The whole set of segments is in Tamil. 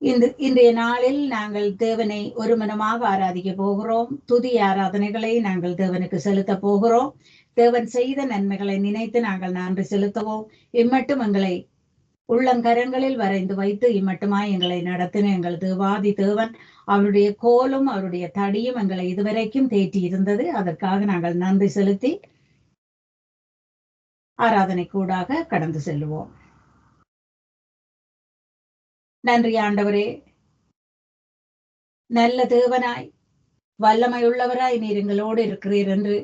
இன்றைய நாளில் நாங்கள் தேவனை ஒரு மனமாக ஆராதிக்க போகிறோம். துதி ஆராதனைகளை நாங்கள் தேவனுக்கு செலுத்த போகிறோம். தேவன் செய்த நன்மைகளை நினைத்து நாங்கள் நன்றி செலுத்துவோம். இம்மட்டும் எங்களை உள்ளங்கரங்களில் வரைந்து வைத்து இம்மட்டுமாய் எங்களை நடத்தின எங்கள் தேவாதி தேவன், அவருடைய கோலும் அவருடைய தடியும் எங்களை இதுவரைக்கும் தேற்றி இருந்தது. அதற்காக நாங்கள் நன்றி செலுத்தி ஆராதனை கூடாக கடந்து செல்லுவோம். நன்றி ஆண்டவரே, நல்ல தேவனாய் வல்லமையுள்ளவராய் நீர் எங்களோடு இருக்கிறீர் என்று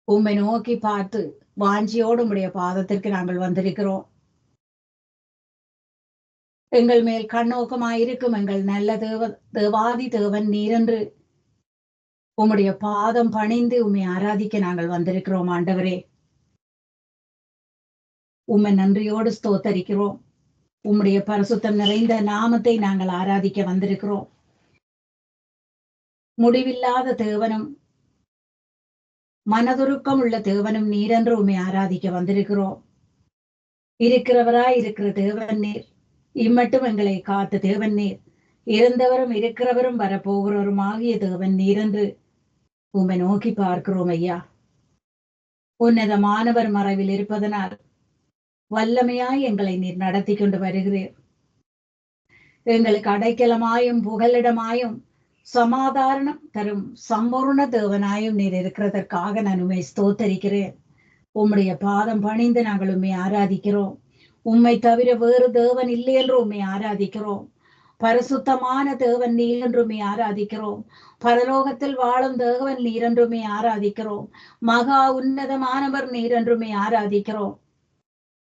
உம்மை நோக்கி பார்த்து வாஞ்சியோடு உம்முடைய பாதத்திற்கு நாங்கள் வந்திருக்கிறோம். எங்கள் மேல் கண்ணோக்கமாயிருக்கும் எங்கள் நல்ல தேவாதி தேவன் நீரென்று உம்முடைய பாதம் பணிந்து உம்மை ஆராதிக்க நாங்கள் வந்திருக்கிறோம். ஆண்டவரே, உம்மை நன்றியோடு ஸ்தோத்தரிக்கிறோம். உம்முடைய பரிசுத்தம் நிறைந்த நாமத்தை நாங்கள் ஆராதிக்க வந்திருக்கிறோம். முடிவில்லாத தேவனும் மனதுருக்கம் உள்ள தேவனும் நீரென்று உம்மை ஆராதிக்க வந்திருக்கிறோம். இருக்கிறவராய் இருக்கிற தேவன் நீர், இம்மட்டும் எங்களை காத்த தேவன் நீர், இருந்தவரும் இருக்கிறவரும் வரப்போகிறவரும் ஆகிய தேவன் நீரென்று உம்மை நோக்கி பார்க்கிறோம். ஐயா, உன்னதமானவர் மறைவில் இருப்பதனால் வல்லமையாய் எங்களை நீர் நடத்தி கொண்டு வருகிறீர். எங்களுக்கு அடைக்கலமாயும் புகலிடமாயும் சமாதானம் தரும் சம்பூர்ண தேவனாயும் நீர் இருக்கிறதற்காக நான் உம்மை ஸ்தோத்தரிக்கிறேன். உம்முடைய பாதம் பணிந்து நாங்கள் உம்மை ஆராதிக்கிறோம். உம்மை தவிர வேறு தேவன் இல்லை என்று உம்மை ஆராதிக்கிறோம். பரிசுத்தமான தேவன் நீர் என்று உம்மை ஆராதிக்கிறோம். பரலோகத்தில் வாழும் தேவன் நீர் என்று உம்மை ஆராதிக்கிறோம். மகா உன்னதமானவர் நீர் என்று உம்மை ஆராதிக்கிறோம்.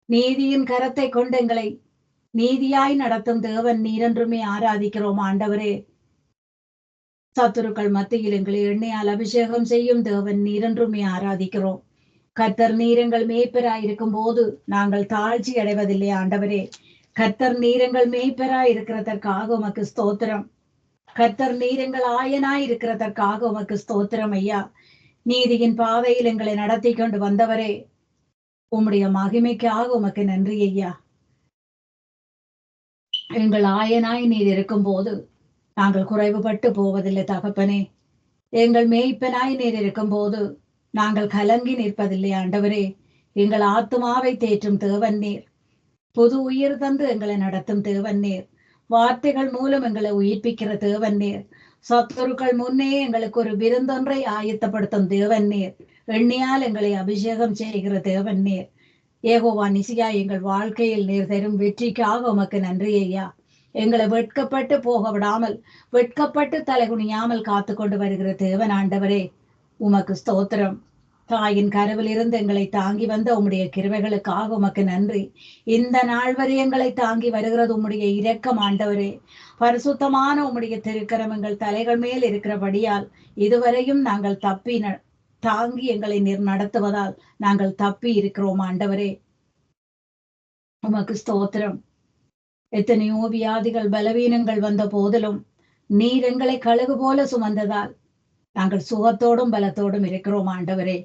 நீதியின் கரத்தை கொண்டு எங்களை நீதியாய் நடத்தும் தேவன் நீர் என்றுமே ஆராதிக்கிறோம். ஆண்டவரே, சத்துருக்கள் மத்தியில் எங்களை எண்ணெயால் அபிஷேகம் செய்யும் தேவன் நீர் என்றுமே ஆராதிக்கிறோம். கர்த்தர் நீர் எங்கள் மேய்ப்பராயிருக்கும் போது நாங்கள் தாழ்ச்சி அடைவதில்லை. ஆண்டவரே, கர்த்தர் நீர் எங்கள் மேய்ப்பராய் இருக்கிறதற்காக உமக்கு ஸ்தோத்திரம். கர்த்தர் நீர் எங்கள் ஆயனாய் இருக்கிறதற்காக உமக்கு ஸ்தோத்திரம். ஐயா, நீதியின் பாதையில் எங்களை நடத்தி கொண்டு வந்தவரே, உம்முடைய மகிமைக்காக உமக்கு நன்றி. ஐயா, எங்கள் ஆயனாய் நீர் இருக்கும் போது நாங்கள் குறைவுபட்டு போவதில்லை தகப்பனே. எங்கள் மேய்ப்பனாய் நீர் இருக்கும் போது நாங்கள் கலங்கி நிற்பதில்லை. ஆண்டவரே, எங்கள் ஆத்துமாவை தேற்றும் தேவன் நீர், புது உயிர் தந்து எங்களை நடத்தும் தேவன் நீர், வார்த்தைகள் மூலம் எங்களை உயிர்ப்பிக்கிற தேவன் நீர், சத்துருக்கள் முன்னே எங்களுக்கு ஒரு விருந்தொன்றை ஆயத்தப்படுத்தும் தேவன் நீர், எண்ணியால் எங்களை அபிஷேகம் செய்கிற தேவன் நீர். யெகோவா நிசியா, எங்கள் வாழ்க்கையில் நீர் தரும் வெற்றிக்காக உமக்கு நன்றி. ஐயா, எங்களை வெட்கப்பட்டு போக விடாமல், வெட்கப்பட்டு தலைகுனியாமல் காத்து கொண்டு வருகிற தேவன் ஆண்டவரே, உமக்கு ஸ்தோத்திரம். தாயின் கருவில் இருந்து எங்களை தாங்கி வந்த உம்முடைய கிருபைகளுக்காக உமக்கு நன்றி. இந்த நாள் வரை எங்களை தாங்கி வருகிறது உம்முடைய இரக்கம். ஆண்டவரே, பரிசுத்தமான உம்முடைய திருக்கரம் எங்கள் தலைகள் மேல் இருக்கிறபடியால் இதுவரையும் நாங்கள் தாங்கி எங்களை நீர் நடத்துவதால் நாங்கள் தப்பி இருக்கிறோம். ஆண்டவரே, உமக்கு ஸ்தோத்திரம். எத்தனையோ வியாதிகள் பலவீனங்கள் வந்த போதிலும் நீர் எங்களை கழுகு போல சுமந்ததால் நாங்கள் சுகத்தோடும் பலத்தோடும் இருக்கிறோம். ஆண்டவரே,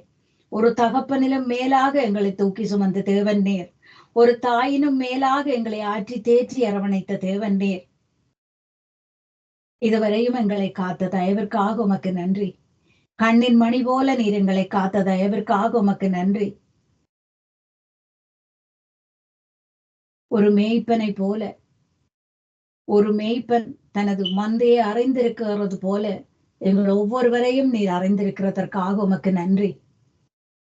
ஒரு தகப்பனிலும் மேலாக எங்களை தூக்கி சுமந்த தேவன் நீர், ஒரு தாயினும் மேலாக எங்களை ஆற்றி தேற்றி அரவணைத்த தேவன் நீர், இதுவரையும் எங்களை காத்த தயவிற்காக உமக்கு நன்றி. கண்ணின் மணி போல நீர் எங்களை காத்த தயவிற்காக உமக்கு நன்றி. ஒரு மேய்ப்பனை போல, ஒரு மேய்ப்பன் தனது மந்தையை அறிந்திருக்கிறது போல எங்கள் ஒவ்வொருவரையும் நீர் அறிந்திருக்கிறதற்காக உமக்கு நன்றி.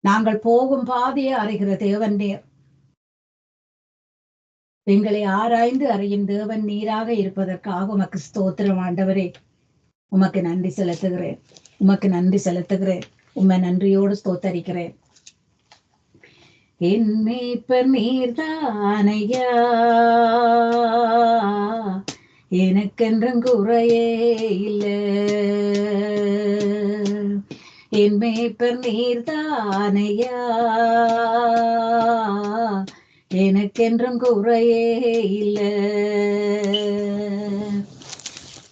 நாங்கள் போகும் பாதையை அறிகிற தேவன் நீர், எங்களை ஆராய்ந்து அறியும் தேவன் நீராக இருப்பதற்காக உமக்கு ஸ்தோத்திரம். ஆண்டவரே, உமக்கு நன்றி செலுத்துகிறேன். உமக்கு நன்றி செலுத்துகிறேன். உம்மை நன்றியோடு ஸ்தோத்தரிக்கிறேன். என் மேய்ப்பர் நீர்தானையா, எனக்கென்றும் குறையே இல்லை. என் மேய்ப்பர் நீர்தானையா, எனக்கென்றும் குறையே இல்லை.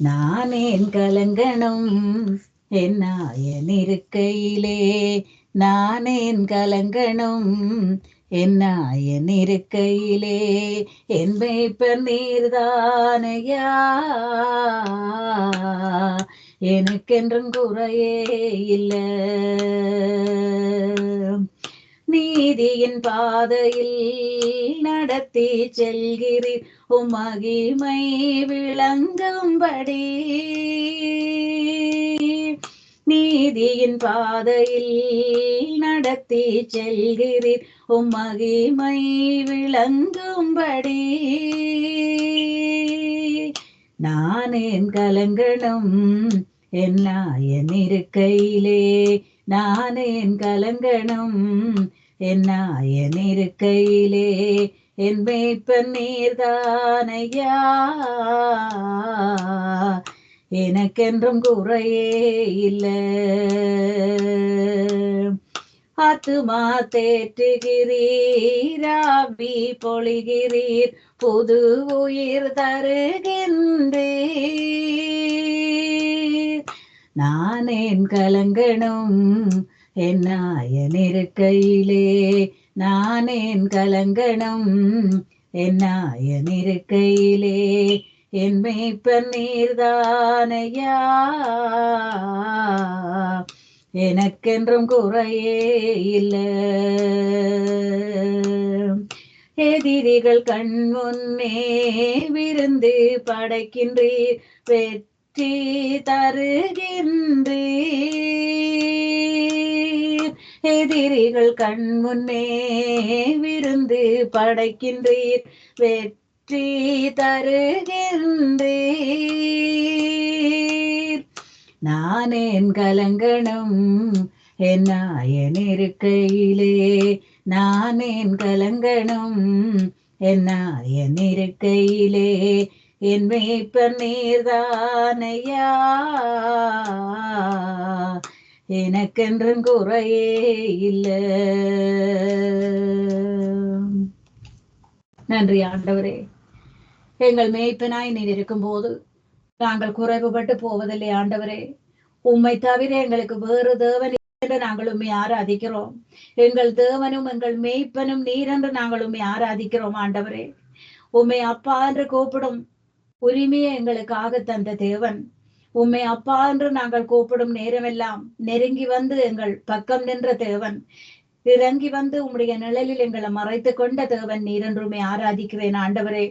நான் ஏன் கலங்கணும் என்னாயன் இருக்கையிலே, நான் ஏன் கலங்கணும் என் இருக்கையிலே என் மேய்ப்பர் நீர்தானையா, எனக்கென்றும் குறையே இல்லை. நீதியின் பாதையில் நடத்தி செல்கிறீர், உமகிமை விளங்கும்படி. நீதியின் பாதையில் நடத்தி செல்கிறீர், உமகிமை விளங்கும்படி. நானேன் கலங்கணும் என் இருக்கையிலே, நானேன் கலங்கணும் என் இருக்கையிலே, என் மேய்ப்பர் நீர்தானையா, எனக்கென்றும் குறையே இல்லை. ஆத்துமா தேற்றுகிறீர், ஆவி பொழிகிறீர், புது உயிர் தருகின்றீர். நானேன் கலங்கணும் என் இருக்கையிலே, நானேன் கலங்கணும் என் இருக்கையிலே, என் மேய்ப்பர் நீர்தானையா, எனக்கென்றும் குறையே இல்லை. எதிரிகள் கண் முன்னே விருந்து படைக்கின்றீர், வெற்றி தருகின்றீர். எதிரிகள் கண் முன்னே விருந்து படைக்கின்றீர், வெற்றி தருகின்றீர். நானேன் கலங்கணும் என் இருக்கையிலே, நானேன் கலங்கணும் என் இருக்கையிலே, என் மேய்ப்பர் நீர்தானையா, எனக்கென்றும் குறையே இல்லை. நன்றி ஆண்டவரே. எங்கள் மேய்ப்பனாய் நீர் இருக்கும் போது நாங்கள் குறைவுபட்டு போவதில்லை ஆண்டவரே. உம்மை தவிர எங்களுக்கு வேறு தேவன் என்று நாங்கள் உம்மை ஆராதிக்கிறோம். எங்கள் தேவனும் எங்கள் மேய்ப்பனும் நீர் என்று நாங்கள் உம்மை ஆராதிக்கிறோம் ஆண்டவரே. உம்மை அப்பா என்று கூப்பிடும் உரிமையை எங்களுக்காக தந்த தேவன். உம்மை அப்பா என்று நாங்கள் கூப்பிடும் நேரமெல்லாம் நெருங்கி வந்து எங்கள் பக்கம் நின்ற தேவன். இறங்கி வந்து உம்முடைய நிழலில் எங்களை மறைத்து கொண்ட தேவன் நீர் என்று உம்மை ஆராதிக்கிறேன் ஆண்டவரே.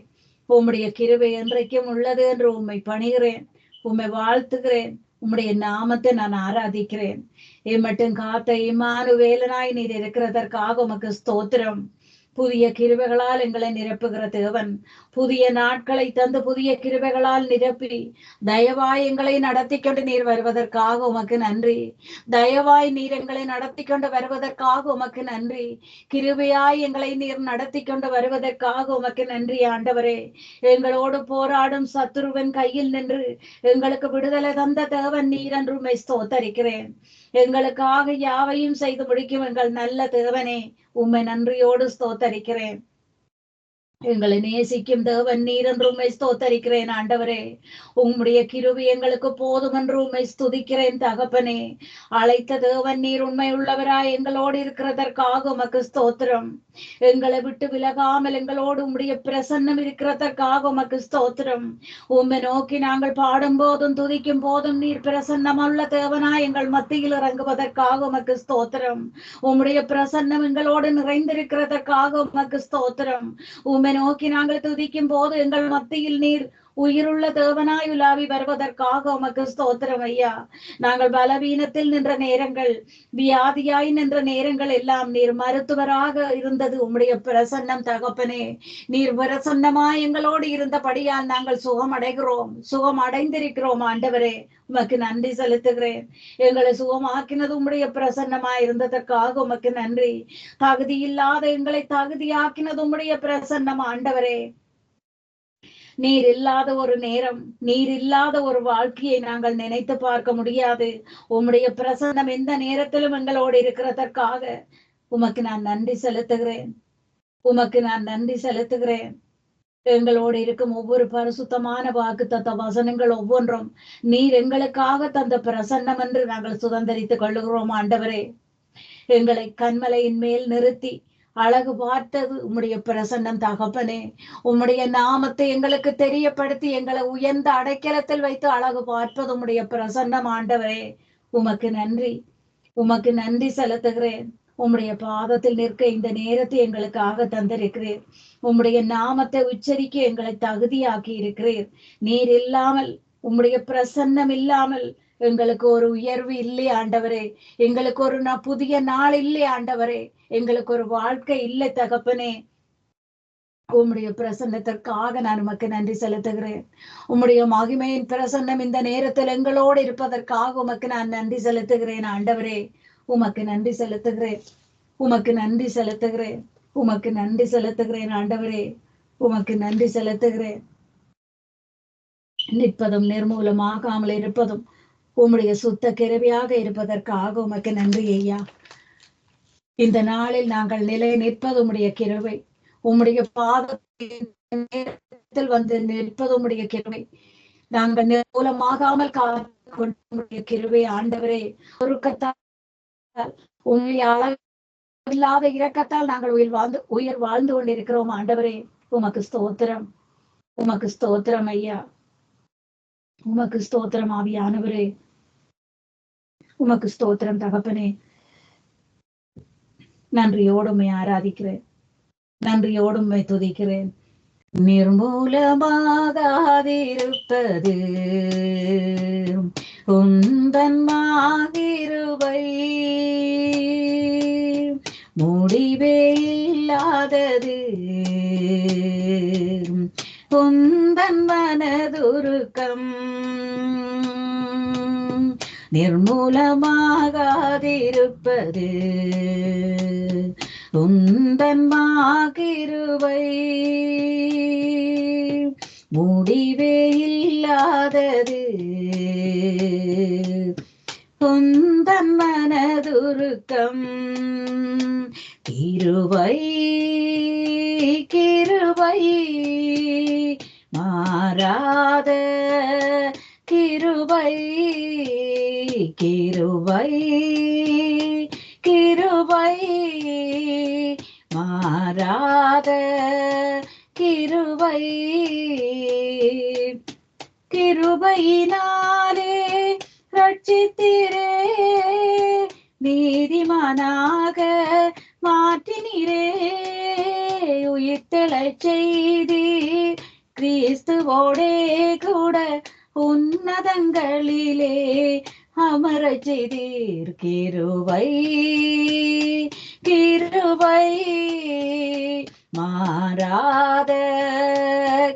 உம்முடைய கிருபை என்றைக்கும் உள்ளது என்று உம்மை பணிகிறேன், உம்மை வாழ்த்துகிறேன், உம்முடைய நாமத்தை நான் ஆராதிக்கிறேன். மட்டும் காத்த இம்மானுவேலனாய் நீர் இருக்கிறதற்காக உமக்கு ஸ்தோத்திரம். புதிய கிருபைகளால் எங்களை நிரப்புகிற தேவன், புதிய நாட்களை தந்து புதிய கிருபைகளால் நிரப்பி தயவாய் எங்களை நடத்தி கொண்டு நீர் வருவதற்காக உமக்கு நன்றி. தயவாய் நீர் எங்களை நடத்தி கொண்டு வருவதற்காக உமக்கு நன்றி. கிருபையாய் எங்களை நீர் நடத்தி கொண்டு வருவதற்காக உமக்கு நன்றி ஆண்டவரே. எங்களோடு போராடும் சத்துருவன் கையில் நின்று எங்களுக்கு விடுதலை தந்த தேவன் நீர் என்று உம்மை ஸ்தோத்தரிக்கிறேன். எங்களுக்காக யாவையும் செய்து முடிக்கும் எங்கள் நல்ல தேவனே, உம்மை நன்றியோடு ஸ்தோத்தரிக்கிறேன். எங்களை நேசிக்கும் தேவன் நீர் என்று உம்மை ஸ்தோத்தரிக்கிறேன் ஆண்டவரே. உம்முடைய கிருபை எங்களுக்கு போதும் என்று உம்மை ஸ்துதிக்கிறேன் தகப்பனே. அழைத்த தேவன் நீர் உண்மை உள்ளவராய் எங்களோடு இருக்கிறதற்காக உமக்கு ஸ்தோத்திரம். எங்களை விட்டு விலகாமல் எங்களோடு உம்முடைய பிரசன்னம் இருக்கிறதற்காக உமக்கு ஸ்தோத்திரம். உம்மை நோக்கி நாங்கள் பாடும் போதும் துதிக்கும் போதும் நீர் பிரசன்னமுள்ள தேவனாய் எங்கள் மத்தியில் இறங்குவதற்காக உமக்கு ஸ்தோத்திரம். உம்முடைய பிரசன்னம் எங்களோடு நிறைந்திருக்கிறதற்காக உமக்கு ஸ்தோத்திரம். உம்மை நோக்கி நாங்கள் துதிக்கும் போது எங்கள் மத்தியில் நீர் உயிருள்ள தேவனாய் உலாவி வருவதற்காக உமக்கு ஸ்தோத்திரம் ஐயா. நாங்கள் பலவீனத்தில் நின்ற நேரங்கள், வியாதியாய் நின்ற நேரங்கள் எல்லாம் நீர் மருத்துவராக இருந்தது உம்முடைய பிரசன்னம் தகப்பனே. நீர் பிரசன்னமாய் எங்களோடு இருந்தபடியால் நாங்கள் சுகம் அடைகிறோம், சுகம் அடைந்திருக்கிறோம் ஆண்டவரே. உமக்கு நன்றி செலுத்துகிறேன். எங்களை சுகமாக்கினது உம்முடைய பிரசன்னமாய் இருந்ததற்காக உமக்கு நன்றி. தகுதி இல்லாத எங்களை தகுதியாக்கினது உம்முடைய பிரசன்னம் ஆண்டவரே. நீர் இல்லாத ஒரு நேரம், நீர் இல்லாத ஒரு வாழ்க்கையை நாங்கள் நினைத்து பார்க்க முடியாது. உம்முடைய பிரசன்னம் எந்த நேரத்திலும் எங்களோடு இருக்கிறதற்காக உமக்கு நான் நன்றி செலுத்துகிறேன். உமக்கு நான் நன்றி செலுத்துகிறேன். எங்களோடு இருக்கும் ஒவ்வொரு பரிசுத்தமான வாக்குத்தத்த வசனங்கள் ஒவ்வொன்றும் நீர் எங்களுக்காக தந்த பிரசன்னம் என்று நாங்கள் சுதந்திரித்துக் கொள்ளுகிறோம் ஆண்டவரே. எங்களை கண்மலையின் மேல் நிறுத்தி அழகு பார்த்தது உம்முடைய பிரசன்னம் தகப்பனே. உம்முடைய நாமத்தை எங்களுக்கு தெரியப்படுத்தி எங்களை உயர்ந்த அடைக்கலத்தில் வைத்து அழகு பார்ப்பது உம்முடைய பிரசன்னம் ஆண்டவரே. உமக்கு நன்றி. உமக்கு நன்றி செலுத்துகிறேன். உம்முடைய பாதத்தில் நிற்க இந்த நேரத்தை எங்களுக்காக தந்திருக்கிறீர். உம்முடைய நாமத்தை உச்சரிக்க எங்களை தகுதியாக்கி இருக்கிறீர். நீர் இல்லாமல், உம்முடைய பிரசன்னம் இல்லாமல் எங்களுக்கு ஒரு உயர்வு இல்லை ஆண்டவரே. எங்களுக்கு ஒரு புதிய நாள் இல்லை ஆண்டவரே. எங்களுக்கு ஒரு வாழ்க்கை இல்லை தகப்பனே. உம்முடைய பிரசன்னத்திற்காக நான் உமக்கு நன்றி செலுத்துகிறேன். உம்முடைய மகிமையின் பிரசன்னம் இந்த நேரத்தில் எங்களோடு இருப்பதற்காக உமக்கு நான் நன்றி செலுத்துகிறேன் ஆண்டவரே. உமக்கு நன்றி செலுத்துகிறேன். உமக்கு நன்றி செலுத்துகிறேன். உமக்கு நன்றி செலுத்துகிறேன் ஆண்டவரே. உமக்கு நன்றி செலுத்துகிறேன். நிற்பதும் நிர்மூலமாகாமல் இருப்பதும் உம்முடைய சுத்த கிருபையாக இருப்பதற்காக உமக்கு நன்றி ஐயா. இந்த நாளில் நாங்கள் நிலை நிற்பது உம்முடைய கிருபை. உம்முடைய பாதத்தில் வந்து நிற்பது உம்முடைய கிருபை. நாங்கள் நிர்மூலமாகாமல் காத்துக்கொண்ட கிருபை ஆண்டவரே. ஒருக்கத்தால் உண்மையை அளவில்லாத இரக்கத்தால் நாங்கள் உயிர் வாழ்ந்து கொண்டிருக்கிறோம் ஆண்டவரே. உமக்கு ஸ்தோத்திரம். உமக்கு ஸ்தோத்திரம் ஐயா. உமக்கு ஸ்தோத்திரம் ஆவியானவரே. உமக்கு ஸ்தோத்திரம் தகப்பனே. நன்றியோடுமை ஆராதிக்கிறேன். நன்றியோடுமை துதிக்கிறேன். நிர்மூலமாகாதிருப்பது உந்தன் மாகிருபை, முடிவே இல்லாதது உந்தன் மனதுருக்கம், நிர்மூலமாகாதிருப்பது உந்தன் மாகிருபை, முடிவே இல்லாதது உந்தன் மனதுருக்கம். கிருபை கிருபை மாறாத கிருபை, கிருபை கிருபை மாறாத கிருபை, கிருபையினாலே ரட்சித்தீரே, நீதிமானாக மாற்றினீரே, உயிர்த்தெழச் செய்தீர் கிறிஸ்துவோடே கூட உன்னதங்களிலே அமரச் செய்தீர். கிருபை கிருபை மாறாத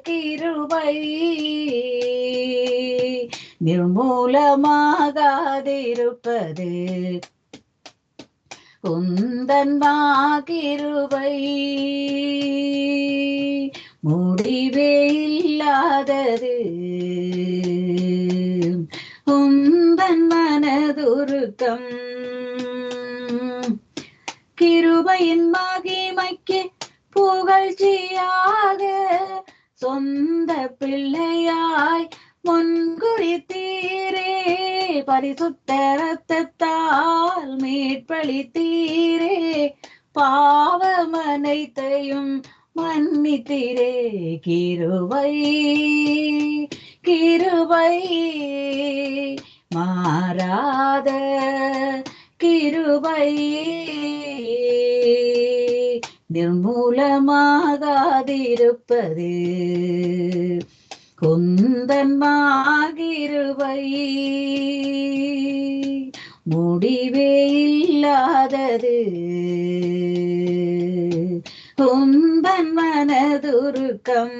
கிருபை, நிர்மூலமாகாதிருப்பது உந்தன் மாகிருபை, முடிவே இல்லாதது உந்தன் மனதுருக்கம். கிருபையின் மகிமைக்கு புகழ்ச்சியாக சொந்த பிள்ளையாய் முன்குறித்தீரே, பரிசுத்த இரத்தத்தால் மீட்பளித்தீரே, பாவமனைத்தையும் மன்னித்தீரே. கிருபை கிருபை மாறாத கிருபை, நிர்மூலமாகாதிருப்பது உந்தன் மாகிருபை, முடிவே இல்லாதது உந்தன் மனதுருக்கம்.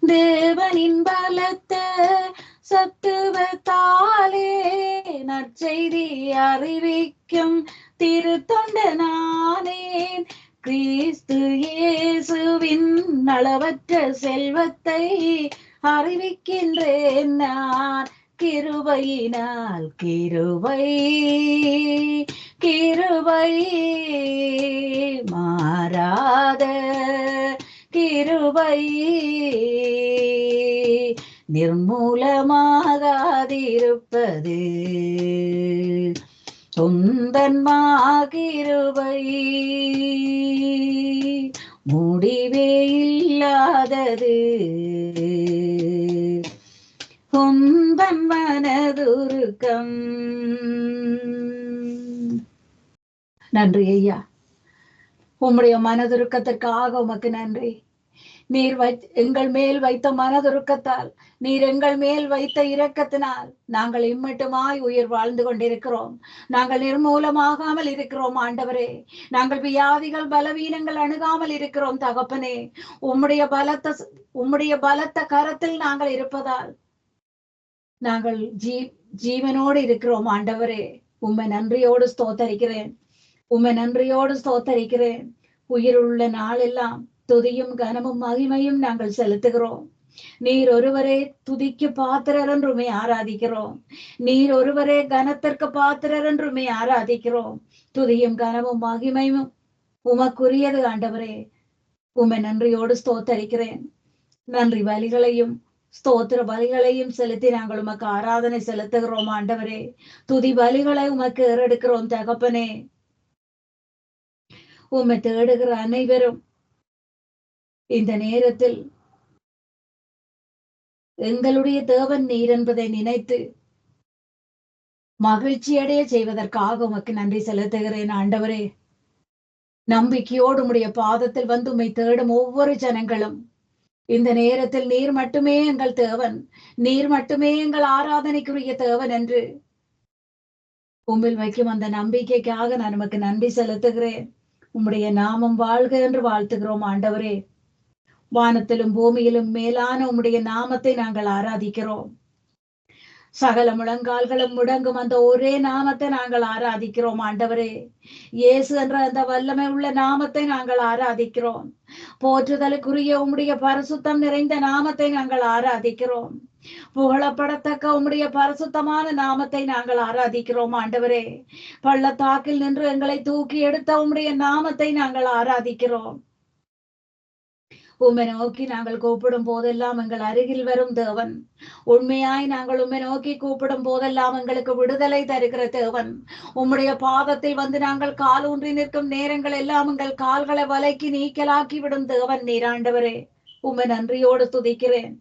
தேவனின் பலத்த சத்துவத்தாலே நற்செய்தி அறிவிக்கும் திருத்தொண்ட நானேன். கிறிஸ்து இயேசுவின் அளவற்ற செல்வத்தை அறிவிக்கின்றேன் நான், கிருபையினால். கிருபை கிருபை மாறாத கிருபை, நிர்மூலமாகாதிருப்பது சொந்தன்மாகிருபை முடிவே இல்லாதது, உந்தன் மனதுருக்கம். நன்றி ஐயா, உம்முடைய மனதுருக்கத்திற்காக உமக்கு நன்றி. நீர் எங்கள் மேல் வைத்த மனதுருக்கத்தால், நீர் எங்கள் மேல் வைத்த இரக்கத்தினால் நாங்கள் இம்மட்டுமாய் உயிர் வாழ்ந்து கொண்டிருக்கிறோம். நாங்கள் நிர்மூலமாகாமல் இருக்கிறோம் ஆண்டவரே. நாங்கள் வியாதிகள் பலவீனங்கள் அணுகாமல் இருக்கிறோம் தகப்பனே. உம்முடைய பலத்த கரத்தில் நாங்கள் இருப்பதால் நாங்கள் ஜீவனோடு இருக்கிறோம் ஆண்டவரே. உம்மை நன்றியோடு ஸ்தோத்தரிக்கிறேன், உம்மை நன்றியோடு ஸ்தோத்தரிக்கிறேன். உயிருள்ள நாளெல்லாம் துதியும் கனமும் மகிமையும் நாங்கள் செலுத்துகிறோம். நீர் ஒருவரே துதிக்கு பாத்திரர் என்றுமே ஆராதிக்கிறோம். நீர் ஒருவரே கனத்திற்கு பாத்திரர் என்றுமே ஆராதிக்கிறோம். துதியும் கனமும் மகிமையும் உமக்குரியது ஆண்டவரே. உம்மை நன்றியோடு ஸ்தோத்தரிக்கிறேன். நன்றி பலிகளையும் ஸ்தோத்திர பலிகளையும் செலுத்தி நாங்கள் உமக்கு ஆராதனை செலுத்துகிறோம் ஆண்டவரே. துதி பலிகளை உமக்கு ஏறெடுக்கிறோம் தகப்பனே. உம்மை தேடுகிற அனைவரும் இந்த நேரத்தில் எங்களுடைய தேவன் நீர் என்பதை நினைத்து மகிழ்ச்சி அடைய செய்வதற்காக உமக்கு நன்றி செலுத்துகிறேன் ஆண்டவரே. நம்பிக்கையோடு உம்முடைய பாதத்தில் வந்து உம்மை தேடும் ஒவ்வொரு ஜனங்களும் இந்த நேரத்தில் நீர் மட்டுமே எங்கள் தேவன், நீர் மட்டுமே எங்கள் ஆராதனைக்குரிய தேவன் என்று உம்மில் வைக்கும் அந்த நம்பிக்கைக்காக நான் உமக்கு நன்றி செலுத்துகிறேன். உம்முடைய நாமம் வாழ்க என்று வாழ்த்துகிறோம் ஆண்டவரே. வானத்திலும் பூமியிலும் மேலான உம்முடைய நாமத்தை நாங்கள் ஆராதிக்கிறோம். சகல முழங்கால்களும் முடங்கும் அந்த ஒரே நாமத்தை நாங்கள் ஆராதிக்கிறோம் ஆண்டவரே. இயேசு என்ற அந்த வல்லமை உள்ள நாமத்தை நாங்கள் ஆராதிக்கிறோம். போற்றுதலுக்குரிய உம்முடைய பரிசுத்தம் நிறைந்த நாமத்தை நாங்கள் ஆராதிக்கிறோம். புகழப்படத்தக்க உம்முடைய பரிசுத்தமான நாமத்தை நாங்கள் ஆராதிக்கிறோம் ஆண்டவரே. பள்ளத்தாக்கில் நின்று எங்களை தூக்கி எடுத்த உம்முடைய நாமத்தை நாங்கள் ஆராதிக்கிறோம். உம்மை நோக்கி நாங்கள் கூப்பிடும் போதெல்லாம் எங்கள் அருகில் வரும் தேவன். உண்மையாய் நாங்கள் உம்மை நோக்கி கூப்பிடும் போதெல்லாம் எங்களுக்கு விடுதலை தருகிற தேவன். உம்முடைய பாதத்தில் வந்து நாங்கள் கால் ஊன்றி நிற்கும் நேரங்கள் எல்லாம் எங்கள் கால்களை வலைக்கு நீக்கலாக்கி விடும் தேவன் நீர் ஆண்டவரே. உம்மை நன்றியோடு துதிக்கிறேன்,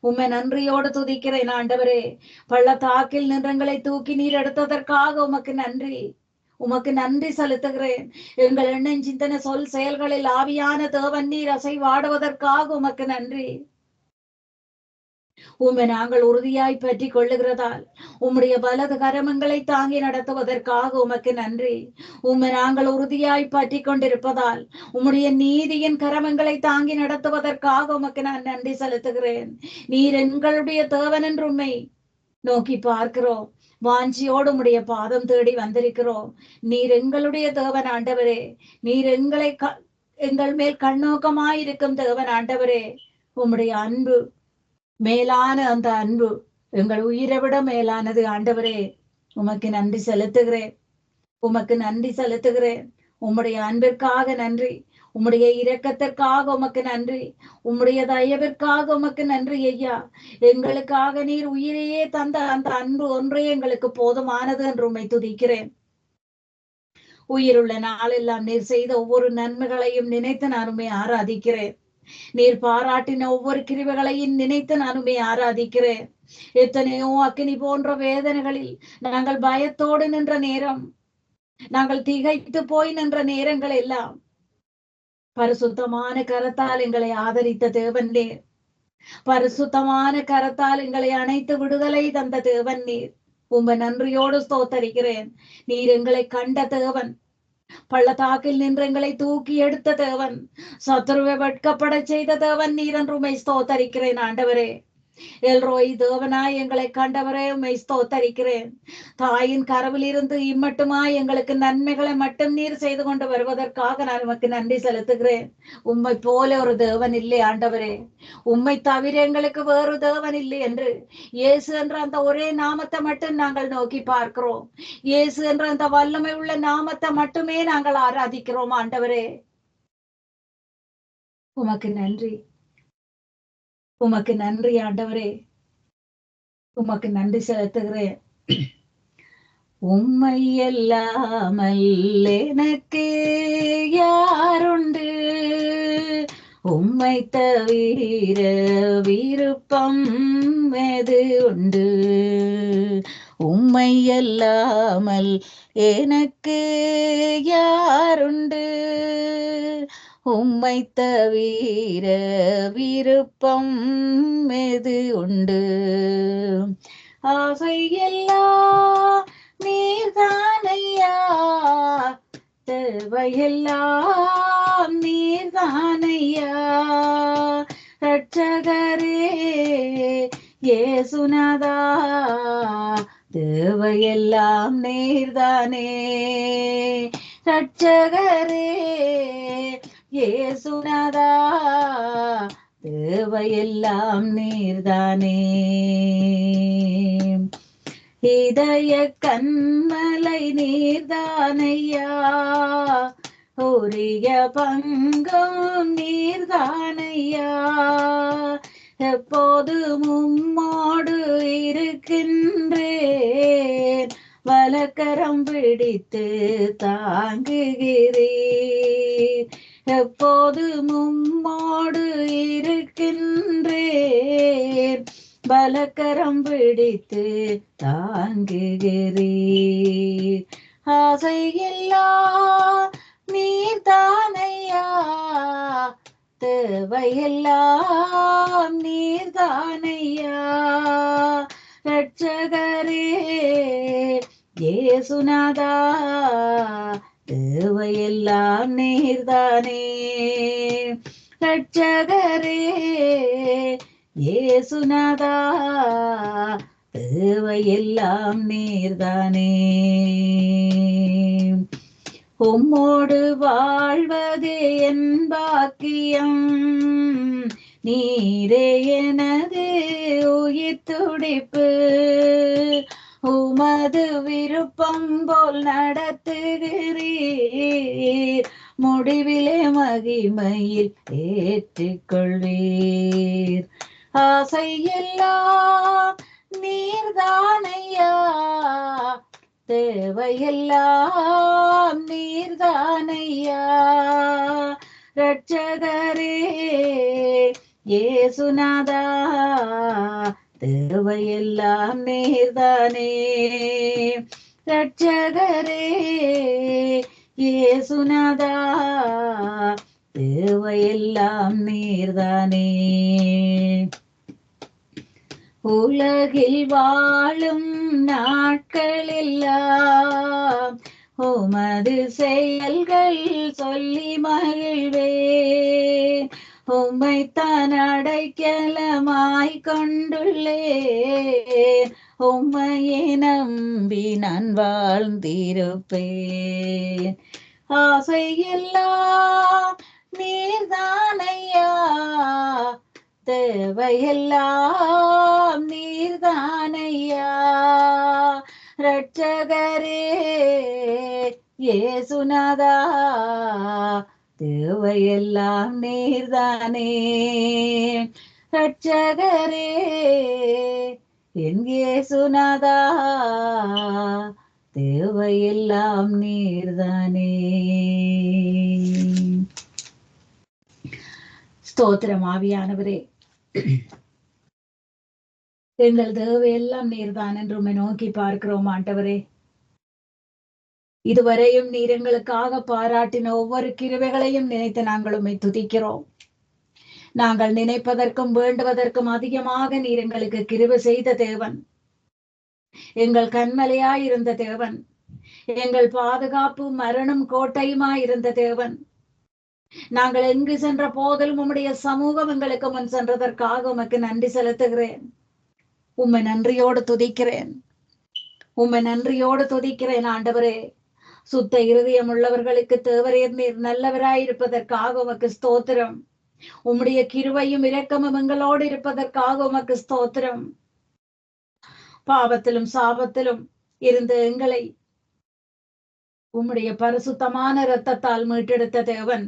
உம்மை நன்றியோடு துதிக்கிறேன் ஆண்டவரே. பள்ளத்தாக்கில் நின்றங்களை தூக்கி நீர் எடுத்ததற்காக உமக்கு நன்றி, உமக்கு நன்றி செலுத்துகிறேன். எங்கள் எண்ணம் சிந்தனை சொல் செயல்களில் ஆவியான தேவன் நீர் அசைவாடுவதற்காக உமக்கு நன்றி. உம்மை நாங்கள் உறுதியாய் பற்றி கொள்ளுகிறதால் உம்முடைய வலது கரமங்களை தாங்கி நடத்துவதற்காக உமக்கு நன்றி. உம்மை நாங்கள் உறுதியாய் பற்றி கொண்டிருப்பதால் உம்முடைய நீதியின் கரமங்களை தாங்கி நடத்துவதற்காக உமக்கு நான் நன்றி செலுத்துகிறேன். நீர் எங்களுடைய தேவன் என்று உம்மை நோக்கி பார்க்கிறோம். வாஞ்சியோடு உம்முடைய பாதம் தேடி வந்திருக்கிறோம். நீர் எங்களுடைய தேவன் ஆண்டவரே. நீர் எங்கள் மேல் கண்ணோக்கமாயிருக்கும் தேவன் ஆண்டவரே. உம்முடைய அன்பு, மேலான அந்த அன்பு எங்கள் உயிரை விட மேலானது ஆண்டவரே. உமக்கு நன்றி செலுத்துகிறேன், உமக்கு நன்றி செலுத்துகிறேன். உம்முடைய அன்பிற்காக நன்றி, உம்முடைய இரக்கத்திற்காக உமக்கு நன்றி, உம்முடைய தயவிற்காக உமக்கு நன்றி ஐயா. எங்களுக்காக நீர் உயிரையே தந்த அந்த அன்பு ஒன்றே எங்களுக்கு போதுமானது என்று உம்மை துதிக்கிறேன். உயிருள்ள நாளெல்லாம் நீர் செய்த ஒவ்வொரு நன்மைகளையும் நினைத்து நான் உம்மை ஆராதிக்கிறேன். நீர் பாராட்டின ஒவ்வொரு கிருபைகளையும் நினைத்து நான் உம்மை ஆராதிக்கிறேன். எத்தனையோ அக்கினி போன்ற வேதனைகளில் நாங்கள் பயத்தோடு நின்ற நேரம், நாங்கள் திகைத்து போய் நின்ற நேரங்கள் எல்லாம் பரிசுத்தமான கரத்தால் எங்களை ஆதரித்த தேவன் நீர். பரிசுத்தமான கரத்தால் எங்களை அணைத்து விடுதலை தந்த தேவன் நீர். உம்மை நன்றியோடு ஸ்தோத்தரிக்கிறேன். நீர் எங்களை கண்ட தேவன், பள்ளத்தாக்கில் நின்று எங்களை தூக்கி எடுத்த தேவன், சத்துருவை வெட்கப்பட செய்த தேவன் நீர் என்று உம்மை ஸ்தோத்தரிக்கிறேன் ஆண்டவரே. எல்ரோய் தேவனாய் எங்களை கண்டவரே உம்மை ஸ்தோத்தரிக்கிறேன். தாயின் கரவில் இருந்து இம்மட்டுமாய் எங்களுக்கு நன்மைகளை மட்டும் நீர் செய்து கொண்டு வருவதற்காக நான் உமக்கு நன்றி செலுத்துகிறேன். உம்மை போல ஒரு தேவன் இல்லை ஆண்டவரே. உம்மை தவிர எங்களுக்கு வேறு தேவன் இல்லை என்று இயேசு என்ற அந்த ஒரே நாமத்தை மட்டும் நாங்கள் நோக்கி பார்க்கிறோம். இயேசு என்ற அந்த வல்லமை உள்ள நாமத்தை மட்டுமே நாங்கள் ஆராதிக்கிறோம் ஆண்டவரே. உமக்கு நன்றி, உமக்கு நன்றி ஆண்டவரே. உமக்கு நன்றி செலுத்துகிறேன். உம்மை அல்லாமல் எனக்கு யாருண்டு, உம்மை தவிர விருப்பம் எது உண்டு, உம்மை அல்லாமல் எனக்கு யாருண்டு, உம்மை தவிர விருப்பம் எது உண்டு, ஆசையெல்லாம் நீர்தானையா, தேவையெல்லாம் நீர்தானையா, ரட்சகரே இயேசுநாதா, தேவையெல்லாம் நீர்தானே, ரட்சகரே இயேசுநாதா, தேவையெல்லாம் நீர்தானே, இதய கண்மலை நீர்தானையா, உரிய பங்கும் நீர்தானையா, எப்போதும் உம்மோடு இருக்கின்றேன், வலக்கரம் பிடித்து தாங்குகிறீர், எப்போதும் உம்மோடு இருக்கின்றேன், பலக்கரம் பிடித்து தாங்குகிறீர், ஆசையெல்லாம் நீர்தானையா, தேவையெல்லாம் நீர்தானையா, ரட்சகரே இயேசுநாதா, தேவையெல்லாம் நீர்தானே, ரட்சகரே இயேசுநாதா, தேவையெல்லாம் நீர்தானே, உம்மோடு வாழ்வதே என் பாக்கியம், நீரே எனது உயிர் துடிப்பு, உமது விருப்பம் போல் நடத்துகிறீர், முடிவிலே மகிமையில் ஏற்றுக்கொள்வீர், ஆசையெல்லாம் நீர்தானையா, தேவையெல்லாம் நீர்தானையா, ரட்சகரே இயேசுநாதா, தேவையெல்லாம் நீர்தானே, ரட்சகரே இயேசுநாதா, தேவையெல்லாம் நீர்தானே, உலகில் வாழும் நாட்களெல்லாம் உமது செயல்கள் சொல்லி மகிழ்வேன், உம்மைத்தான் அடைக்கலமாய் கொண்டுள்ளேன், உம்மையே நம்பி நான் வாழ்ந்திருப்பேன், ஆசையெல்லாம் நீர்தானையா, தேவையெல்லாம் நீர்தானையா, ரட்சகரே இயேசுநாதா, தேவையெல்லாம் நீர்தானே, ரட்சகரே என் இயேசுநாதா, தேவையெல்லாம் நீர்தானே. ஸ்தோத்திரம் ஆவியானவரே, எங்கள் தேவையெல்லாம் நீர்தான் என்று உம்மை நோக்கி பார்க்கிறோம் ஆண்டவரே. இதுவரையும் நீர் எங்களுக்காக பாராட்டின ஒவ்வொரு கிருபைகளையும் நினைத்து நாங்கள் உம்மை துதிக்கிறோம். நாங்கள் நினைப்பதற்கும் வேண்டுவதற்கும் அதிகமாக நீர் எங்களுக்கு கிருபை செய்த தேவன், எங்கள் கண்மலையாயிருந்த தேவன், எங்கள் பாதுகாப்பு மரணம் கோட்டையுமாயிருந்த தேவன். நாங்கள் எங்கு சென்ற போதிலும் உம்முடைய சமூகம் எங்களுக்கு முன் சென்றதற்காக உமக்கு நன்றி செலுத்துகிறேன். உம்மை நன்றியோடு துதிக்கிறேன், உம்மை நன்றியோடு துதிக்கிறேன் ஆண்டவரே. சுத்த இருதயம் உள்ளவர்களுக்கு தேவரீர் நீர் நல்லவராயிருப்பதற்காக உமக்கு ஸ்தோத்திரம். உம்முடைய கிருபையும் இரக்கமும் எங்களோடு இருப்பதற்காக உமக்கு ஸ்தோத்திரம். பாவத்திலும் சாபத்திலும் இருந்து எங்களை உம்முடைய பரிசுத்தமான இரத்தத்தால் மீட்டெடுத்த தேவன்,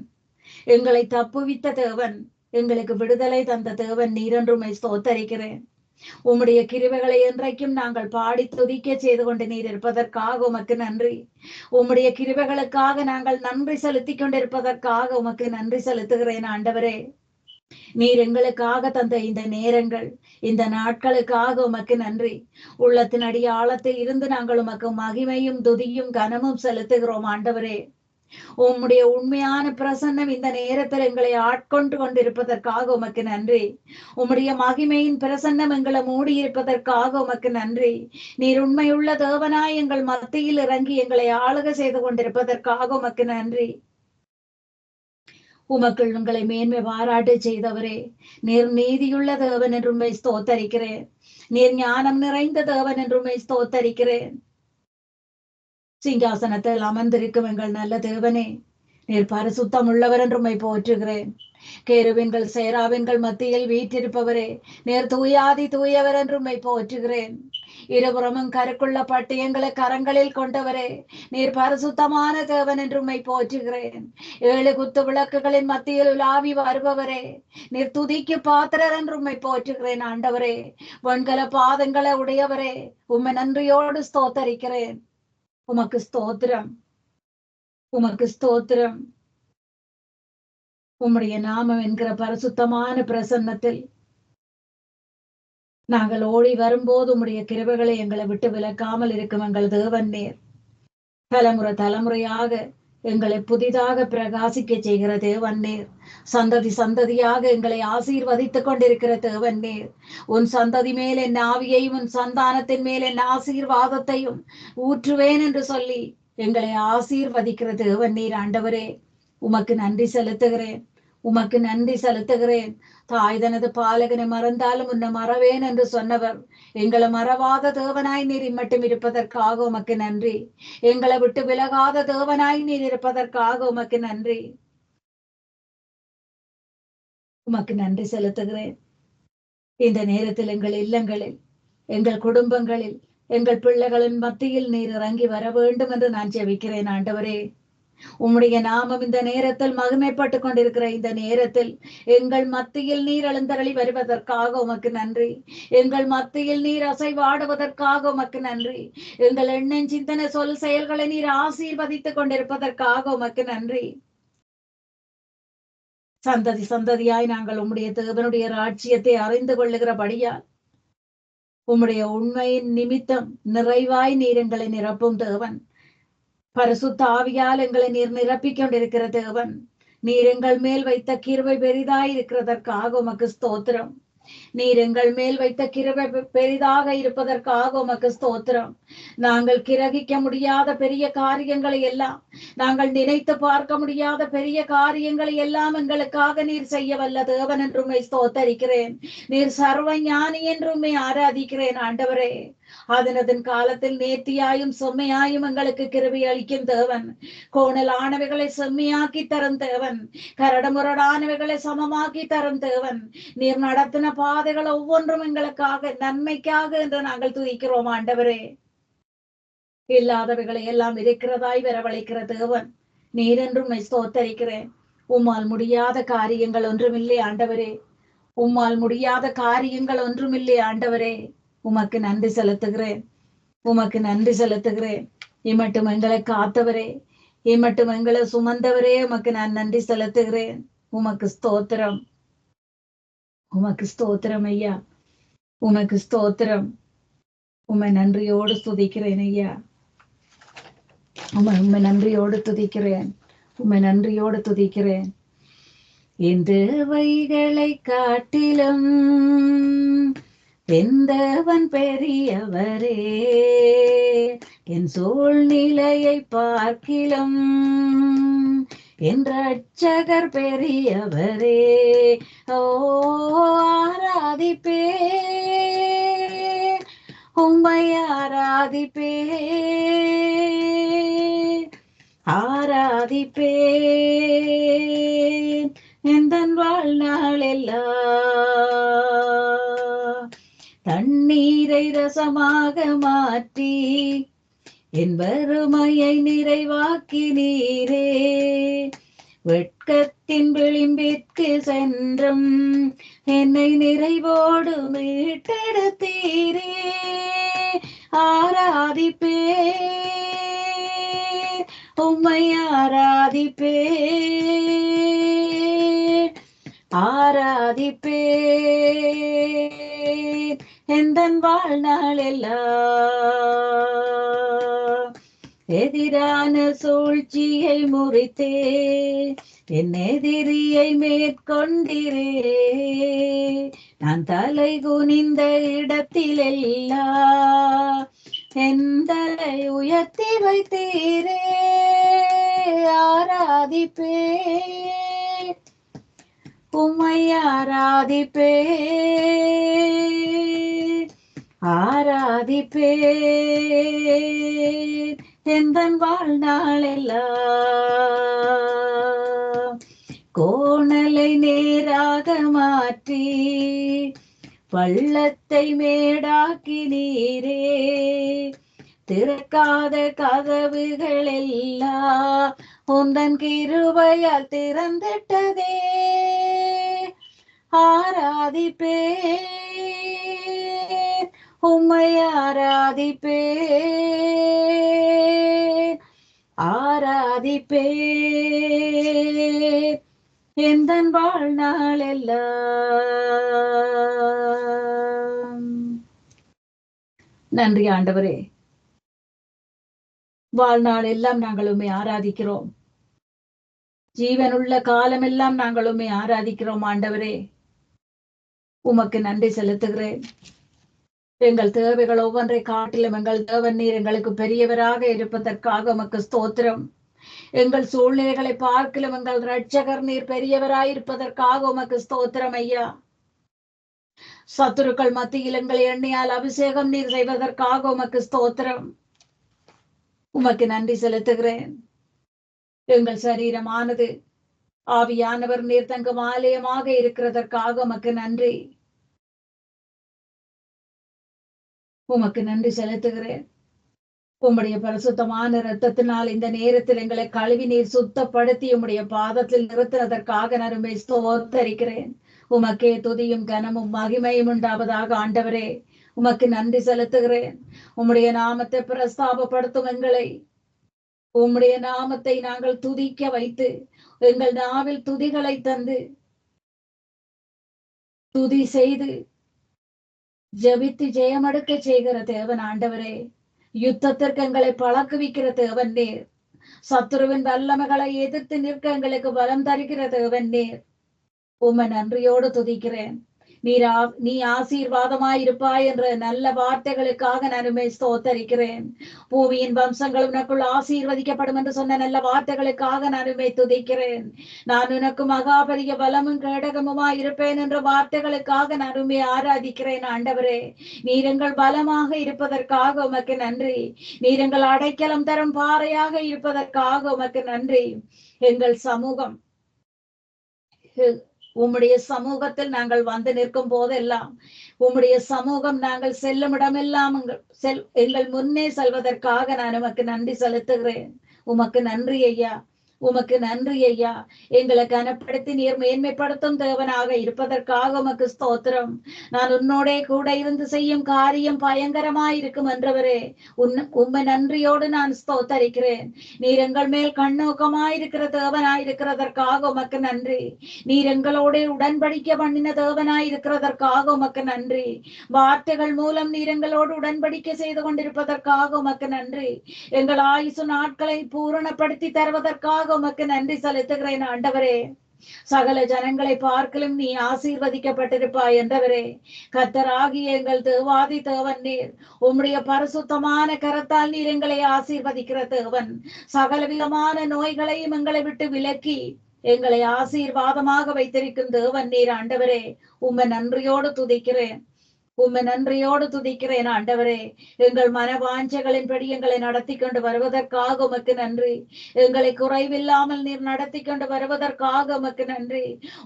எங்களை தப்புவித்த தேவன், எங்களுக்கு விடுதலை தந்த தேவன் நீர் என்று உம்மை ஸ்தோத்தரிக்கிறேன். உம்முடைய கிருபைகளை என்றைக்கும் நாங்கள் பாடி துதிக்க செய்து கொண்டு நீர் இருப்பதற்காக உமக்கு நன்றி. உம்முடைய கிருபைகளுக்காக நாங்கள் நன்றி செலுத்தி கொண்டிருப்பதற்காக உமக்கு நன்றி செலுத்துகிறேன் ஆண்டவரே. நீர் எங்களுக்காக தந்த இந்த நேரங்கள், இந்த நாட்களுக்காக உமக்கு நன்றி. உள்ளத்தின் அடி ஆழத்தில் இருந்து நாங்கள் உமக்கு மகிமையும் துதியும் கனமும் செலுத்துகிறோம் ஆண்டவரே. உம்முடைய உண்மையான பிரசன்னம் இந்த நேரத்தில் எங்களை ஆட்கொண்டு கொண்டிருப்பதற்காக உமக்கு நன்றி. உம்முடைய மகிமையின் பிரசன்னம் எங்களை மூடி இருப்பதற்காக உமக்கு நன்றி. நீர் உண்மையுள்ள தேவனாய் எங்கள் மத்தியில் இறங்கி எங்களை ஆளுகை செய்து கொண்டிருப்பதற்காக உமக்கு நன்றி. உமக்குள் உங்களை மேன்மை பாராட்டு செய்தவரே, நீர் நீதியுள்ள தேவன் என்று உண்மை ஸ்தோத்தரிக்கிறேன். நீர் ஞானம் நிறைந்த தேவன் என்று உண்மை ஸ்தோத்தரிக்கிறேன். சிங்காசனத்தில் அமர்ந்திருக்கும் எங்கள் நல்ல தேவனே, நீர் பரிசுத்தம் உள்ளவர் என்று உம்மை போற்றுகிறேன். கேருவின்கள் சேராவின்கள் மத்தியில் வீற்றிருப்பவரே, நீர் தூயாதி தூயவர் என்று உம்மை போற்றுகிறேன். இருபுறமும் கருக்குள்ள பட்டயங்களை கரங்களில் கொண்டவரே, நீர் பரிசுத்தமான தேவன் என்று உம்மை போற்றுகிறேன். 7 குத்து விளக்குகளின் மத்தியில் உலாவி வருபவரே, நீர் துதிக்கு பாத்திரர் என்று உம்மை போற்றுகிறேன் ஆண்டவரே. வெண்கல பாதங்களை உடையவரே, உம்மை நன்றியோடு ஸ்தோத்தரிக்கிறேன். உமக்கு ஸ்தோத்திரம், உமக்கு ஸ்தோத்திரம். உம்முடைய நாமம் என்கிற பரிசுத்தமான பிரசன்னத்தில் நாங்கள் ஓடி வரும்போது உம்முடைய கிருபைகளை எங்களை விட்டு விலக்காமல் இருக்கும் எங்கள் தேவன் நீர். தலைமுறை தலைமுறையாக எங்களை புதிதாக பிரகாசிக்க செய்கிற தேவன் நீர். சந்ததி சந்ததியாக எங்களை ஆசீர்வதித்துக் கொண்டிருக்கிற தேவன் நீர். உன் சந்ததி மேல் என் ஆவியையும் உன் சந்தானத்தின் மேல் என் ஆசீர்வாதத்தையும் ஊற்றுவேன் என்று சொல்லி எங்களை ஆசீர்வதிக்கிற தேவன் நீர் ஆண்டவரே. உமக்கு நன்றி செலுத்துகிறேன், உமக்கு நன்றி செலுத்துகிறேன். தாய் தனது பாலகனை மறந்தாலும் உன்னை மறவேன் என்று சொன்னவர் எங்களை மறவாத தேவனாய் நீர் இம்மட்டும் இருப்பதற்காக உமக்கு நன்றி. எங்களை விட்டு விலகாத தேவனாய் நீர் இருப்பதற்காக உமக்கு நன்றி. உமக்கு நன்றி செலுத்துகிறேன். இந்த நேரத்தில் எங்கள் இல்லங்களில், எங்கள் குடும்பங்களில், எங்கள் பிள்ளைகளின் மத்தியில் நீர் இறங்கி வர வேண்டும் என்று நான் ஜெபிக்கிறேன் ஆண்டவரே. உம்முடைய நாமம் இந்த நேரத்தில் மகிமைப்பட்டு கொண்டிருக்கிற இந்த நேரத்தில் எங்கள் மத்தியில் நீர் எழுந்தருளி வருவதற்காக உமக்கு நன்றி. எங்கள் மத்தியில் நீர் அசைவாடுவதற்காக உமக்கு நன்றி. எங்கள் எண்ணம் சிந்தனை சொல் செயல்களை நீர் ஆசீர்வதித்துக் கொண்டிருப்பதற்காக உமக்கு நன்றி. சந்ததி சந்ததியாய் நாங்கள் உம்முடைய தேவனுடைய ராஜ்யத்தை அறிந்து கொள்ளுகிறபடியால் உம்முடைய உண்மையின் நிமித்தம் நிறைவாய் நீர் எங்களை நிரப்பும் தேவன். பரிசுத்த ஆவியால் எங்களை நீர் நிரப்பிக் கொண்டிருக்கிற தேவன். நீர் எங்கள் மேல் வைத்த கிருபை பெரிதாய் இருக்கிறதற்காக உமக்கு ஸ்தோத்திரம். நீர் எங்கள் மேல் வைத்த கிருபை பெரிதாக இருப்பதற்காக உமக்கு ஸ்தோத்திரம். நாங்கள் கிரகிக்க முடியாத பெரிய காரியங்களை எல்லாம், நாங்கள் நினைத்து பார்க்க முடியாத பெரிய காரியங்களை எல்லாம் எங்களுக்காக நீர் செய்ய வல்ல தேவன் என்று உம்மை ஸ்தோத்தரிக்கிறேன். நீர் சர்வ ஞானி என்று உம்மை ஆராதிக்கிறேன் ஆண்டவரே. அதனதன் காலத்தில் நேர்த்தியாயும் செம்மையாயும் எங்களுக்கு கிருபை அளிக்கும் தேவன். கோணலானவைகளை செம்மையாக்கி தரும் தேவன். கரடுமுரடானவைகளை சமமாக்கி தரும் தேவன். நீர் நடத்தின பாதைகள் ஒவ்வொன்றும் எங்களுக்காக நன்மைக்காக என்று நாங்கள் துதிக்கிறோம் ஆண்டவரே. இல்லாதவைகளை எல்லாம் இருக்கிறதாய் வரவழைக்கிற தேவன் நீர் என்றும் ஸ்தோத்தரிக்கிறேன். உம்மால் முடியாத காரியங்கள் ஒன்றுமில்லை ஆண்டவரே. உம்மால் முடியாத காரியங்கள் ஒன்றுமில்லை ஆண்டவரே. உமக்கு நன்றி செலுத்துகிறேன், உமக்கு நன்றி செலுத்துகிறேன். இம்மட்டும் எங்களை காத்தவரே, இம்மட்டும் எங்களை சுமந்தவரே, உமக்கு நான் நன்றி செலுத்துகிறேன். உமக்கு ஸ்தோத்திரம், உமக்கு ஸ்தோத்திரம் ஐயா, உமக்கு ஸ்தோத்திரம். உம்மை நன்றியோடு துதிக்கிறேன் ஐயா. உம்மை நன்றியோடு துதிக்கிறேன், உம்மை நன்றியோடு துதிக்கிறேன். இந்த வைகளை காட்டிலும் எந்தவன் பெரியவரே, என் சூழ்நிலையை பார்க்கிலும் என் ரட்சகர் பெரியவரே. ஓ ஆராதிப்பே, உம்மை ஆராதிப்பே, ஆராதிப்பே எந்தன் வாழ்நாள் எல்லாம். தண்ணீரை ரசமாக மாற்றி என் வறுமையை நிறைவாக்கி நீரே. வெட்க நரகத்தின் விளிம்பிற்கு சென்றும் என்னை நிறைவோடு மீட்டெடுத்தீரே. ஆராதிப்பே உம்மை ஆராதிப்பே ஆராதிப்பே எந்தன் வாழ்நாள் எல்லாம். எதிரான சூழ்ச்சியை முறித்தே என் எதிரியை மேற்கொண்டிரே. நான் தலை குனிந்த இடத்திலெல்லாம் என் தலை உயர்த்தி வைத்தீரே. ஆராதிப்பே உம்மை ஆராதிப்பே ஆராதிப்பே எந்தன் வாழ்நாள் எல்லாம். கோணலை நேராக மாற்றி பள்ளத்தை மேடாக்கினீரே. திறக்காத கதவுகள் எல்லாம் உந்தன் கிருபையால் திறந்திட்டதே. ஆராதிப்பே உம்மை ஆராதிப்பே ஆராதிப்பே எந்தன் வாழ்நாள் எல்லாம். நன்றி ஆண்டவரே. வாழ்நாள் எல்லாம் நாங்கள் உம்மை ஆராதிக்கிறோம். ஜீவனுள்ள காலமெல்லாம் நாங்கள் உம்மை ஆராதிக்கிறோம் ஆண்டவரே. உமக்கு நன்றி செலுத்துகிறேன். எங்கள் தேவைகள் ஒவ்வொன்றை காட்டிலும் எங்கள் தேவன் நீர் எங்களுக்கு பெரியவராக இருப்பதற்காக உமக்கு ஸ்தோத்திரம். எங்கள் சூழ்நிலைகளை பார்க்கலும் எங்கள் இரட்சகர் நீர் பெரியவராயிருப்பதற்காக உமக்கு ஸ்தோத்திரம் ஐயா. சத்துருக்கள் மத்தியில் எங்களை எண்ணியால் அபிஷேகம் நீர் செய்வதற்காக உமக்கு ஸ்தோத்திரம். உமக்கு நன்றி செலுத்துகிறேன். எங்கள் சரீரமானது ஆவியானவர் நீர் தங்கும் ஆலயமாக இருக்கிறதற்காக உமக்கு நன்றி. உமக்கு நன்றி செலுத்துகிறேன். உம்முடைய பரிசுத்தமான இரத்தத்தினால் இந்த நேரத்தில் எங்களை கழுவி நீர் சுத்தப்படுத்தி உம்முடைய பாதத்தில் நிறுத்தினதற்காக நான் உம்மை ஸ்தோத்தரிக்கிறேன். உமக்கே துதியும் கனமும் மகிமையும் உண்டாவதாக ஆண்டவரே. உமக்கு நன்றி செலுத்துகிறேன். உம்முடைய நாமத்தை பிரஸ்தாபப்படுத்தும் எங்களை, உம்முடைய நாமத்தை நாங்கள் துதிக்க வைத்து எங்கள் நாவில் துதிகளை தந்து துதி செய்து ஜபித்து ஜெயமடுக்க செய்கிற தேவன் ஆண்டவரே. யுத்தத்திற்கு எங்களை பழக்குவிக்கிற தேவன் நீர். சத்துருவின் வல்லமைகளை எதிர்த்து நிற்க எங்களுக்கு பலம் தருகிற தேவன் நீர். உம்மை நன்றியோடு துதிக்கிறேன். நீ ஆசீர்வாதமாயிருப்பாய் என்ற நல்ல வார்த்தைகளுக்காக நான் உம்மை ஸ்தோத்தரிக்கிறேன். பூமியின் வம்சங்கள் உனக்குள் ஆசீர்வதிக்கப்படும் என்று சொன்ன நல்ல வார்த்தைகளுக்காக நான் உம்மை துதிக்கிறேன். நான் உனக்கு மகாபரிய பலமும் கேடகமுமாய் இருப்பேன் என்ற வார்த்தைகளுக்காக நான் உம்மை ஆராதிக்கிறேன் ஆண்டவரே. நீர் எங்கள் பலமாக இருப்பதற்காக உமக்கு நன்றி. நீர் எங்கள் அடைக்கலம் தரும் பாறையாக இருப்பதற்காக உமக்கு நன்றி. எங்கள் சமூகம், உம்முடைய சமூகத்தில் நாங்கள் வந்து நிற்கும் போதெல்லாம், உம்முடைய சமூகம் நாங்கள் செல்லும் இடமெல்லாம் எங்கள் முன்னே செல்வதற்காக நான் உமக்கு நன்றி செலுத்துகிறேன். உமக்கு நன்றி ஐயா. உமக்கு நன்றி ஐயா. எங்களை கனப்படுத்தி நீர் மேன்மைப்படுத்தும் தேவனாக இருப்பதற்காக உமக்கு ஸ்தோத்திரம். நான் உன்னோடே கூட இருந்து செய்யும் காரியம் பயங்கரமாயிருக்கும் என்றவரே. உம்மை நன்றியோடு நான் ஸ்தோத்தரிக்கிறேன். நீர் எங்கள் மேல் கண்ணோக்கமாயிருக்கிற தேவனாயிருக்கிறதற்காக உமக்கு நன்றி. நீர் எங்களோட உடன்படிக்கை பண்ணின தேவனாயிருக்கிறதற்காக உமக்கு நன்றி. வார்த்தைகள் மூலம் நீர் எங்களோடு உடன்படிக்கை செய்து கொண்டிருப்பதற்காக உமக்கு நன்றி. எங்கள் ஆயுசு நாட்களை பூரணப்படுத்தி தருவதற்காக உமக்கு நன்றி செலுத்துகிறேன் ஆண்டவரே. சகல ஜனங்களை பார்க்கலும் நீ ஆசீர்வதிக்கப்பட்டிருப்பாய் என்றவரே. கர்த்தராகிய எங்கள் தேவாதி தேவன் நீர். உம்முடைய பரிசுத்தமான கரத்தால் நீர் எங்களை ஆசீர்வதிக்கிற தேவன். சகல விதமான நோய்களையும் எங்களை விட்டு விலக்கி எங்களை ஆசீர்வாதமாக வைத்திருக்கும் தேவன் நீர் ஆண்டவரே. உம்மை நன்றியோடு துதிக்கிறேன். உம்மை நன்றியோடு துதிக்கிறேன் ஆண்டவரே. எங்கள் மனவாஞ்சைகளின்படி எங்களை நடத்தி கொண்டு வருவதற்காக உமக்கு நன்றி. எங்களை குறைவில்லாமல் நீர் நடத்தி கொண்டு வருவதற்காக உமக்கு நன்றி.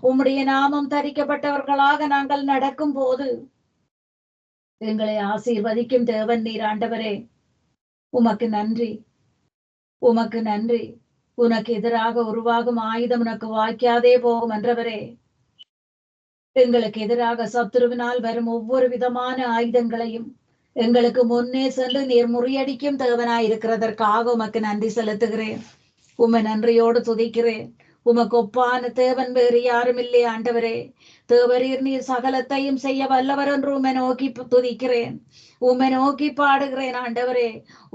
உம்முடைய நாமம் தரிக்கப்பட்டவர்களாக நாங்கள் நடக்கும் போது எங்களை ஆசீர்வதிக்கும் தேவன் நீர் ஆண்டவரே. உமக்கு நன்றி. உமக்கு நன்றி. உனக்கு எதிராக உருவாகும் ஆயுதம் உனக்கு வாய்க்காதே போகும் என்றவரே, எங்களுக்கு எதிராக சத்துருவினால் வரும் ஒவ்வொரு விதமான ஆயுதங்களையும் எங்களுக்கு முன்னே சென்று நீர் முறியடிக்கும் தேவனாய் இருக்கிறதற்காக உமக்கு நன்றி செலுத்துகிறேன். உம்மை நன்றியோடு துதிக்கிறேன். உமக்கு ஒப்பான தேவன் வேறு யாரும் இல்லை ஆண்டவரே. தேவரீர் நீர் சகலத்தையும் செய்ய வல்லவர் என்று உம்மை நோக்கி துதிக்கிறேன். உம்மை நோக்கி பாடுகிறேன் ஆண்டவரே.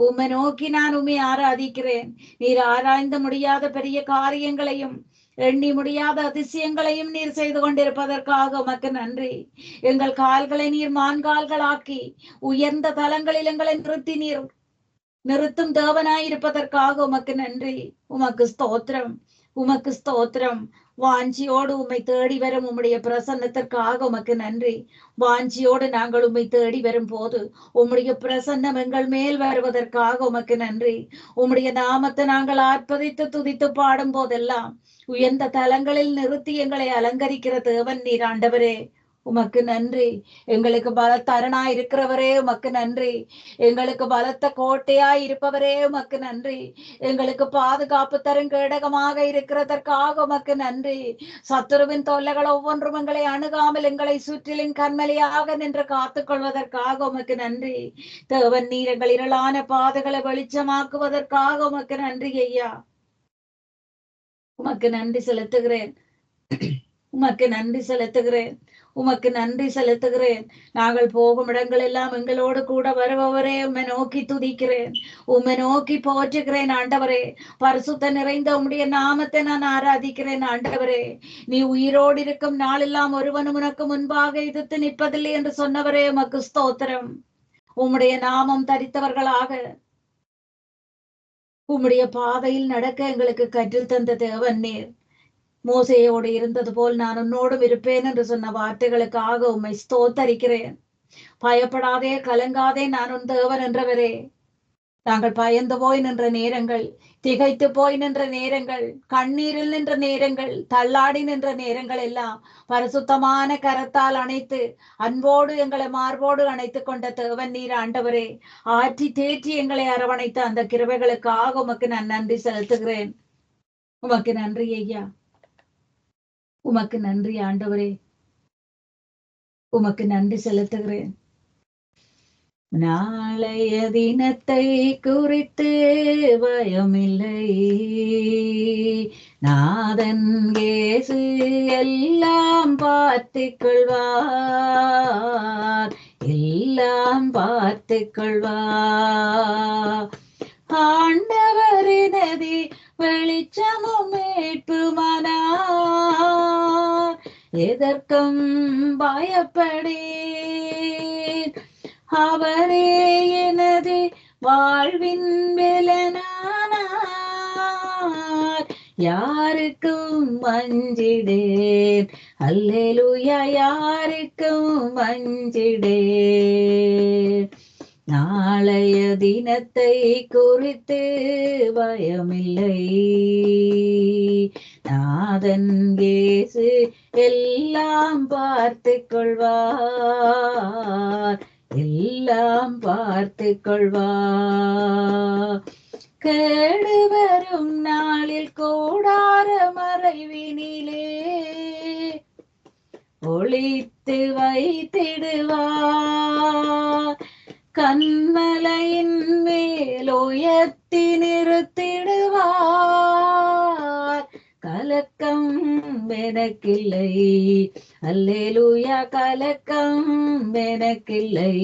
உம்மை நோக்கி நான் உம்மை ஆராதிக்கிறேன். நீர் ஆராய்ந்து முடியாத பெரிய காரியங்களையும் எண்ணி முடியாத அதிசயங்களையும் நீர் செய்து கொண்டிருப்பதற்காக உமக்கு நன்றி. எங்கள் கால்களை நீர் மான்கால்களாக்கி உயர்ந்த தலங்களில் எங்களை நிறுத்தும் தேவனாயிருப்பதற்காக உமக்கு நன்றி. உமக்கு ஸ்தோத்திரம், உமக்கு ஸ்தோத்திரம். வாஞ்சியோடு உம்மை தேடி வரும் உம்முடைய பிரசன்னத்திற்காக உமக்கு நன்றி. வாஞ்சியோடு நாங்கள் உம்மை தேடி வரும் போது உம்முடைய பிரசன்னம் எங்கள் மேல் வருவதற்காக உமக்கு நன்றி. உம்முடைய நாமத்தை நாங்கள் ஆர்ப்பரித்து துதித்து பாடும் போதெல்லாம் உயர்ந்த தலங்களில் நிறுத்தி எங்களை அலங்கரிக்கிற தேவன் நீர் ஆண்டவரே. உமக்கு நன்றி. எங்களுக்கு பலத்தரணா இருக்கிறவரே உமக்கு நன்றி. எங்களுக்கு பலத்த கோட்டையாய் இருப்பவரே உமக்கு நன்றி. எங்களுக்கு பாதுகாப்பு தரும் கேடகமாக இருக்கிறதற்காக உமக்கு நன்றி. சத்துருவின் தொல்லைகள் ஒவ்வொன்றும் எங்களை அணுகாமல் எங்களை சுற்றிலும் கண்மலையாக நின்று காத்துக் கொள்வதற்காக உமக்கு நன்றி. தேவன் நீர் எங்கள் இருளான பாதைகளை வெளிச்சமாக்குவதற்காக உமக்கு நன்றி ஐயா. உமக்கு நன்றி செலுத்துகிறேன். உமக்கு நன்றி செலுத்துகிறேன். உமக்கு நன்றி செலுத்துகிறேன். நாங்கள் போகும் இடங்கள் எல்லாம் எங்களோடு கூட வருபவரே உம்மை நோக்கி துதிக்கிறேன். உம்மை நோக்கி போற்றுகிறேன் ஆண்டவரே. பரிசுத்த நிறைந்த உம்முடைய நாமத்தை நான் ஆராதிக்கிறேன் ஆண்டவரே. நீ உயிரோடு இருக்கும் நாளெல்லாம் ஒருவனும் உனக்கு முன்பாக எதிர்த்து நிற்பதில்லை என்று சொன்னவரே உமக்கு ஸ்தோத்திரம். உம்முடைய நாமம் தரித்தவர்களாக உம்முடைய பாதையில் நடக்க எங்களுக்கு கற்றுத் தந்த தேவன் நீர். மோசையோடு இருந்தது போல் நான் உன்னோடும் இருப்பேன் என்று சொன்ன வார்த்தைகளுக்காக உம்மை ஸ்தோத்தரிக்கிறேன். பயப்படாதே, கலங்காதே, நான் உன் தேவன் என்றவரே. நாங்கள் பயந்து போய் நின்ற நேரங்கள், திகைத்து போய் நின்ற நேரங்கள், கண்ணீரில் நின்ற நேரங்கள், தள்ளாடி நின்ற நேரங்கள் எல்லாம் பரிசுத்தமான கரத்தால் அணைத்து அன்போடு எங்களை மார்போடு அணைத்து கொண்ட தேவன் நீர் ஆண்டவரே. ஆற்றி தேற்றி எங்களை அரவணைத்த அந்த கிருபைகளுக்காக உமக்கு நான் நன்றி செலுத்துகிறேன். உமக்கு நன்றி ஐயா. உமக்கு நன்றி ஆண்டவரே. உமக்கு நன்றி செலுத்துகிறேன். நாளைய தினத்தை குறித்து பயமில்லை. நாதன் இயேசு எல்லாம் பார்த்துக் கொள்வார், எல்லாம் பார்த்துக் கொள்வார். ஆண்டவரினதி வெளிச்சமும் மீட்புமானார், எதற்கும் பயப்படேன். அவரே எனது வாழ்வின் வேலனானார், யாருக்கும் அஞ்சிடேன். அல்லேலூயா, யாருக்கும் அஞ்சிடேன். நாளைய தினத்தை குறித்து பயமில்லை. நாதன் இயேசு எல்லாம் பார்த்துக் கொள்வார், எல்லாம் பார்த்துக் கொள்வார். கேடு வரும் நாளில் கூடார மறைவினிலே ஒளித்து வைத்திடுவார். கண்மலையின் மேல் உயர்த்தி நிறுத்திடுவார். கலக்கம் எனக்கில்லை, அல்லேலூயா, கலக்கம் எனக்கில்லை.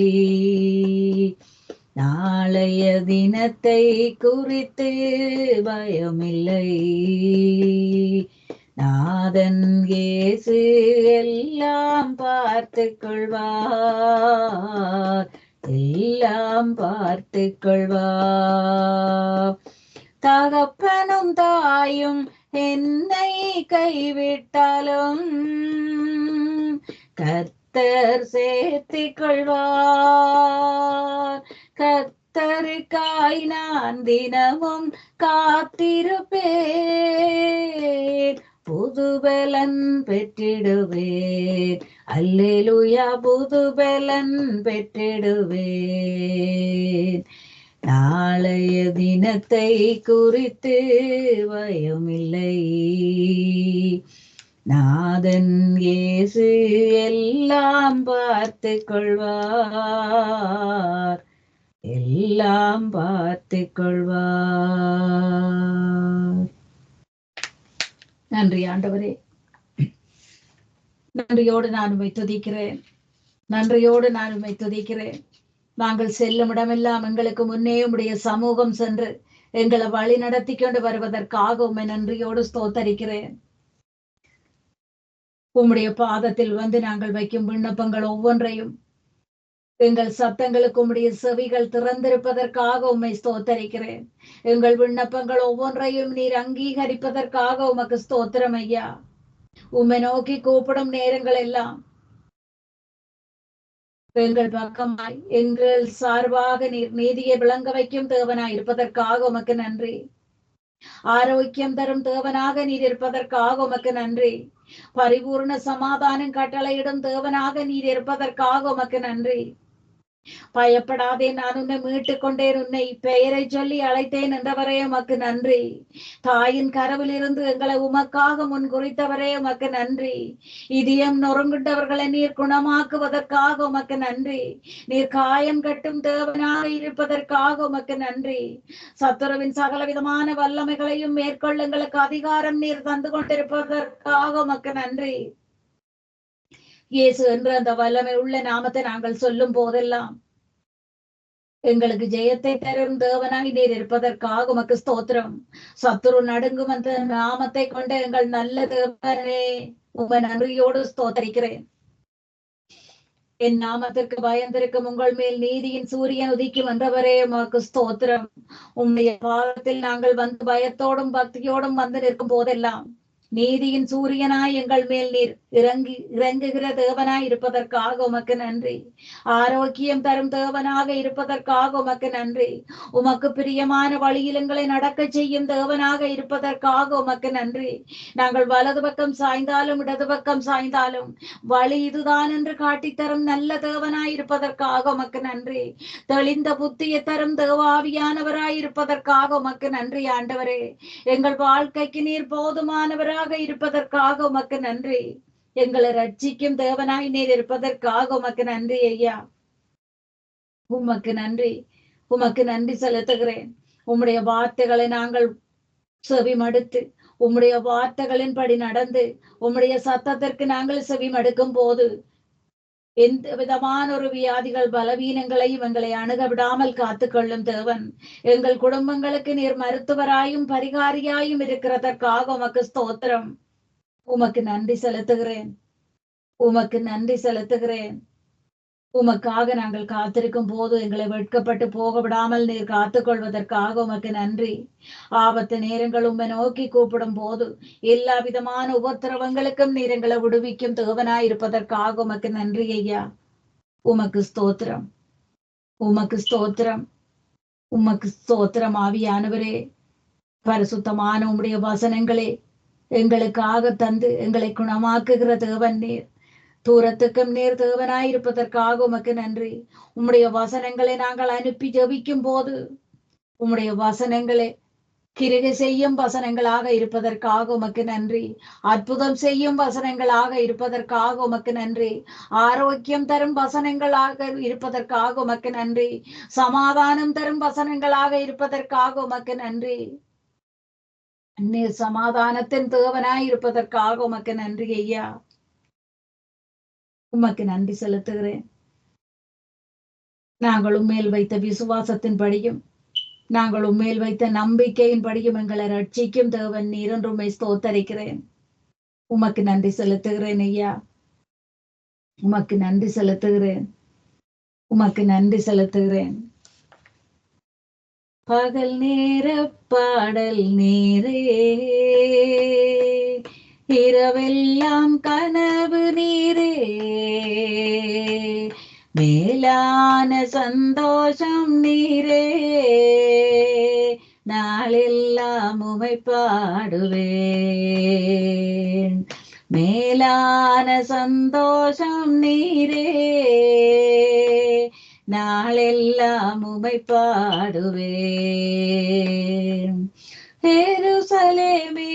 நாளைய தினத்தை குறித்து பயமில்லை. நாதன் இயேசு எல்லாம் பார்த்துக் கொள்வார், எல்லாம் பார்த்துக் கொள்வார். தகப்பனும் தாயும் என்னை கைவிட்டாலும் கர்த்தர் சேர்த்திக் கொள்வார். கர்த்தருக்காய் நான் தினமும் காத்திருப்பேன், புதுபலன் பெற்றிடுவேன். அல்லேலூயா, புதுபலன் பெற்றிடுவேன். நாளைய தினத்தை குறித்து பயமில்லை. நாதன் இயேசு எல்லாம் பார்த்து கொள்வார், எல்லாம் பார்த்து கொள்வார். நன்றி ஆண்டவரே, நன்றியோடு நான் உம்மை துதிக்கிறேன், நன்றியோடு நான் உம்மை துதிக்கிறேன். நாங்கள் செல்லும் இடமெல்லாம் எங்களுக்கு முன்னே உம்முடைய சமூகம் சென்று எங்களை வழி நடத்தி கொண்டு வருவதற்காக உம்மை நன்றியோடு ஸ்தோத்தரிக்கிறேன். உம்முடைய பாதத்தில் வந்து நாங்கள் வைக்கும் விண்ணப்பங்கள் ஒவ்வொன்றையும், எங்கள் சத்தங்களுக்கு உம்முடைய செவிகள் திறந்திருப்பதற்காக உம்மை ஸ்தோத்தரிக்கிறேன். எங்கள் விண்ணப்பங்கள் ஒவ்வொன்றையும் நீர் அங்கீகரிப்பதற்காக உமக்கு ஸ்தோத்திரம் ஐயா. உம்மை நோக்கி கூப்பிடும் நேரங்கள் எல்லாம் எங்கள் பக்கமாய் எங்கள் சார்பாக நீர் நீதியை விளங்க வைக்கும் தேவனாய் இருப்பதற்காக உமக்கு நன்றி. ஆரோக்கியம் தரும் தேவனாக நீர் இருப்பதற்காக உமக்கு நன்றி. பரிபூர்ண சமாதானம் கட்டளையிடும் தேவனாக நீர் இருப்பதற்காக உமக்கு நன்றி. பயப்படாதே, நான் உன்னை மீட்டுக் கொண்டேன், உன்னை பெயரை சொல்லி அழைத்தேன் என்றவரே உமக்கு நன்றி. தாயின் கரவில் இருந்து எங்களை உமக்காக முன் குறித்தவரே உமக்கு நன்றி. இதயம் நொறுங்குண்டவர்களை நீர் குணமாக்குவதற்காக உமக்கு நன்றி. நீர் காயம் கட்டும் தேவனாக இருப்பதற்காக உமக்கு நன்றி. சத்துருவின் சகல விதமான வல்லமைகளையும் மேற்கொள்ள எங்களுக்கு அதிகாரம் நீர் தந்து கொண்டிருப்பதற்காக உமக்கு நன்றி. இயேசு என்ற அந்த வல்லமை உள்ள நாமத்தை நாங்கள் சொல்லும் போதெல்லாம் எங்களுக்கு ஜெயத்தை தரும் தேவனாய் நீர் இருப்பதற்காக உமக்கு ஸ்தோத்திரம். சத்துரு நடுங்கும் அந்த நாமத்தை கொண்ட எங்கள் நல்ல தேவனே உங்க நன்றியோடு ஸ்தோத்தரிக்கிறேன். என் நாமத்திற்கு பயந்திருக்கும் உங்கள் மேல் நீதியின் சூரியன் உதிக்கும் என்றவரே உமக்கு ஸ்தோத்திரம். உம்முடைய பாதத்தில் நாங்கள் வந்து பயத்தோடும் பக்தியோடும் வந்து நிற்கும் போதெல்லாம் நீதியின் சூரியனாய் எங்கள் மேல் நீர் இறங்குகிற தேவனாய் இருப்பதற்காக உமக்கு நன்றி. ஆரோக்கியம் தரும் தேவனாக இருப்பதற்காக உமக்கு நன்றி. உமக்கு பிரியமான வழியில் எங்களை நடக்க செய்யும் தேவனாக இருப்பதற்காக உமக்கு நன்றி. நாங்கள் வலது பக்கம் சாய்ந்தாலும் இடது பக்கம் சாய்ந்தாலும் வழி இதுதான் என்று காட்டித்தரும் நல்ல தேவனாய் இருப்பதற்காக உமக்கு நன்றி. தெளிந்த புத்தியை தரும் தேவாவியானவராய் இருப்பதற்காக உமக்கு நன்றி ஆண்டவரே. எங்கள் வாழ்க்கைக்கு நீர் போதுமானவராக இருப்பதற்காக உமக்கு நன்றி. எங்களை ரட்சிக்கும் தேவனாய் நீர் இருப்பதற்காக உமக்கு நன்றி ஐயா. உமக்கு நன்றி, உமக்கு நன்றி செலுத்துகிறேன். உம்முடைய வார்த்தைகளை நாங்கள் செவி மடுத்து உம்முடைய வார்த்தைகளின் படி நடந்து உம்முடைய சத்தத்திற்கு நாங்கள் செவி மடுக்கும் போது எந்த விதமான ஒரு வியாதிகள் பலவீனங்களையும் எங்களை அணுக விடாமல் காத்துக்கொள்ளும் தேவன். எங்கள் குடும்பங்களுக்கு நீர் மருத்துவராயும் பரிகாரியாயும் இருக்கிறதற்காக உமக்கு ஸ்தோத்திரம். உமக்கு நன்றி செலுத்துகிறேன், உமக்கு நன்றி செலுத்துகிறேன். உமக்காக நாங்கள் காத்திருக்கும் போது எங்களை வெட்கப்பட்டு போக விடாமல் நீர் காத்துக்கொள்வதற்காக உமக்கு நன்றி. ஆபத்து நேரங்கள் உம்மை நோக்கி கூப்பிடும் போது எல்லா விதமான உபத்திரவங்களுக்கும் நீர் எங்களை விடுவிக்கும் தேவனாய் இருப்பதற்காக உமக்கு நன்றி ஐயா. உமக்கு ஸ்தோத்திரம், உமக்கு ஸ்தோத்திரம், உமக்கு ஸ்தோத்திரம். ஆவியானவரே, பரிசுத்தமான உம்முடைய வசனங்களே எங்களுக்காக தந்து எங்களை குணமாக்குகிற தேவன் நீர். தூரத்துக்கும் நேர் தேவனாய் இருப்பதற்காக உமக்கு நன்றி. உம்முடைய வசனங்களை நாங்கள் அனுப்பி ஜெபிக்கும் போது உம்முடைய வசனங்களே கிரிகை செய்யும் வசனங்களாக இருப்பதற்காக உமக்கு நன்றி. அற்புதம் செய்யும் வசனங்களாக இருப்பதற்காக உமக்கு நன்றி. ஆரோக்கியம் தரும் வசனங்களாக இருப்பதற்காக உமக்கு நன்றி. சமாதானம் தரும் வசனங்களாக இருப்பதற்காக உமக்கு நன்றி. நீர் சமாதானத்தின் தேவனாய் இருப்பதற்காக உமக்கு நன்றி ஐயா. உமக்கு நன்றி செலுத்துகிறேன். நாங்கள் உம்மேல் வைத்த விசுவாசத்தின் படியும் நாங்கள் உம்மேல் வைத்த நம்பிக்கையின் படியும் எங்களை ரட்சிக்கும் தேவன் நீர் என்று உம்மை ஸ்தோத்தரிக்கிறேன். உமக்கு நன்றி செலுத்துகிறேன் ஐயா. உமக்கு நன்றி செலுத்துகிறேன், உமக்கு நன்றி செலுத்துகிறேன். பகல் நேர பாடல் நேரே, இரவெல்லாம் கனவு நீரே, மேலான சந்தோஷம் நீரே, நாளெல்லாம் உமை பாடுவேன். மேலான சந்தோஷம் நீரே, நாளெல்லாம் உமை பாடுவேன். எருசலேமே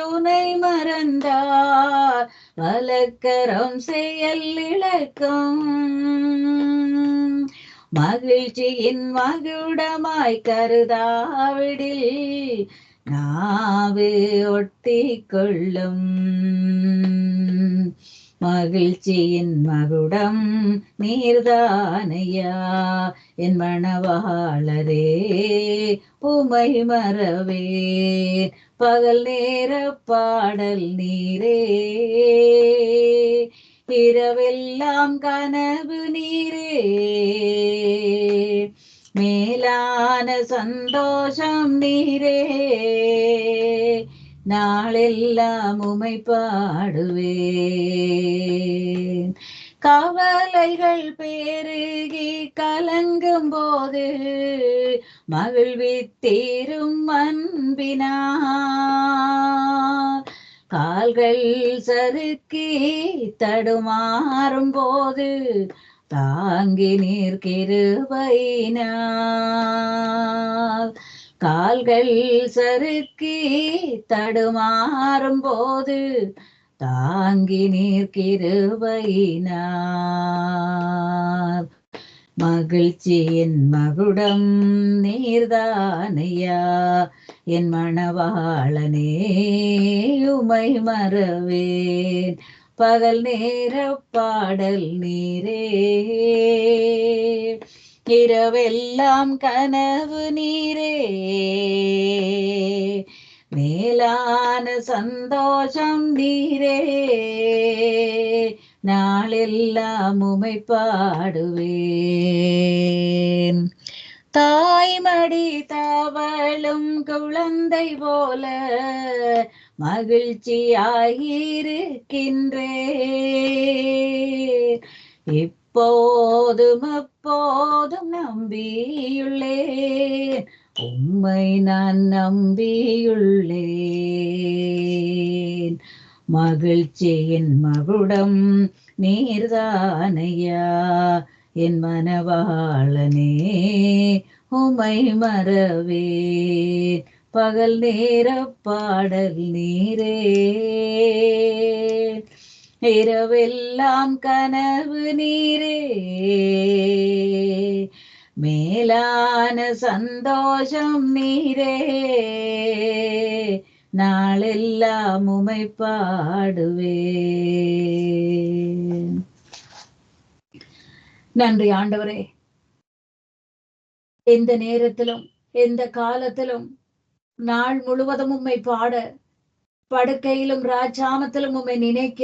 உனை மறந்தார் வலக்கரம் செயல் இழக்கும். மகிழ்ச்சியின் மகுடமாய் கருதாவிடில் நாவு ஒட்டி கொள்ளும். மகிழ்ச்சியின் மகுடம் நீர்தானையா என் மணவாளரே, உமை மறவேன். பகல் நேர பாடல் நீரே, இரவெல்லாம் கனவு நீரே, மேலான சந்தோஷம் நீரே. நாளெல்லாம் உமை பாடுவேன். கவலைகள் பெருகி கலங்கும் போது மகிழ்வித்தீரும் அன்பினார். கால்கள் சறுக்கி தடுமாறும் போது தாங்கி நீர் கிருபையினார். கால்கள் சறுக்கி தடுமாறும் போது தாங்கி நீர் கிருபையினார். மகிழ்ச்சியின் மகுடம் நீர்தானையா என் மணவாளனே, உமை மறவேன். பகல் நேர பாடல் நீரே, இரவெல்லாம் கனவு நீரே, மேலான சந்தோஷம் நீரே. நாளெல்லாம் உமை பாடுவேன். தாய்மடி தவளும் குழந்தை போல மகிழ்ச்சியாயிருக்கின்றேன். இப்போதும் அப்போதும் நம்பியுள்ளேன், உம்மை நான் நம்பியுள்ளேன். மகிழ்ச்சியின் மகுடம் நீர்தானையா என் மணவாளனே, உமை மறவேன். பகல் நேர பாடல் நீரே, இரவெல்லாம் கனவு நீரே, மேலான சந்தோஷம் நீரே. நாளெல்லாம் உமை பாடுவேன். நன்றி ஆண்டவரே. எந்த நேரத்திலும் எந்த காலத்திலும் நாள் முழுவதும் உம்மை பாட, படுக்கையிலும் ராஜாமத்திலும் உம்மை நினைக்க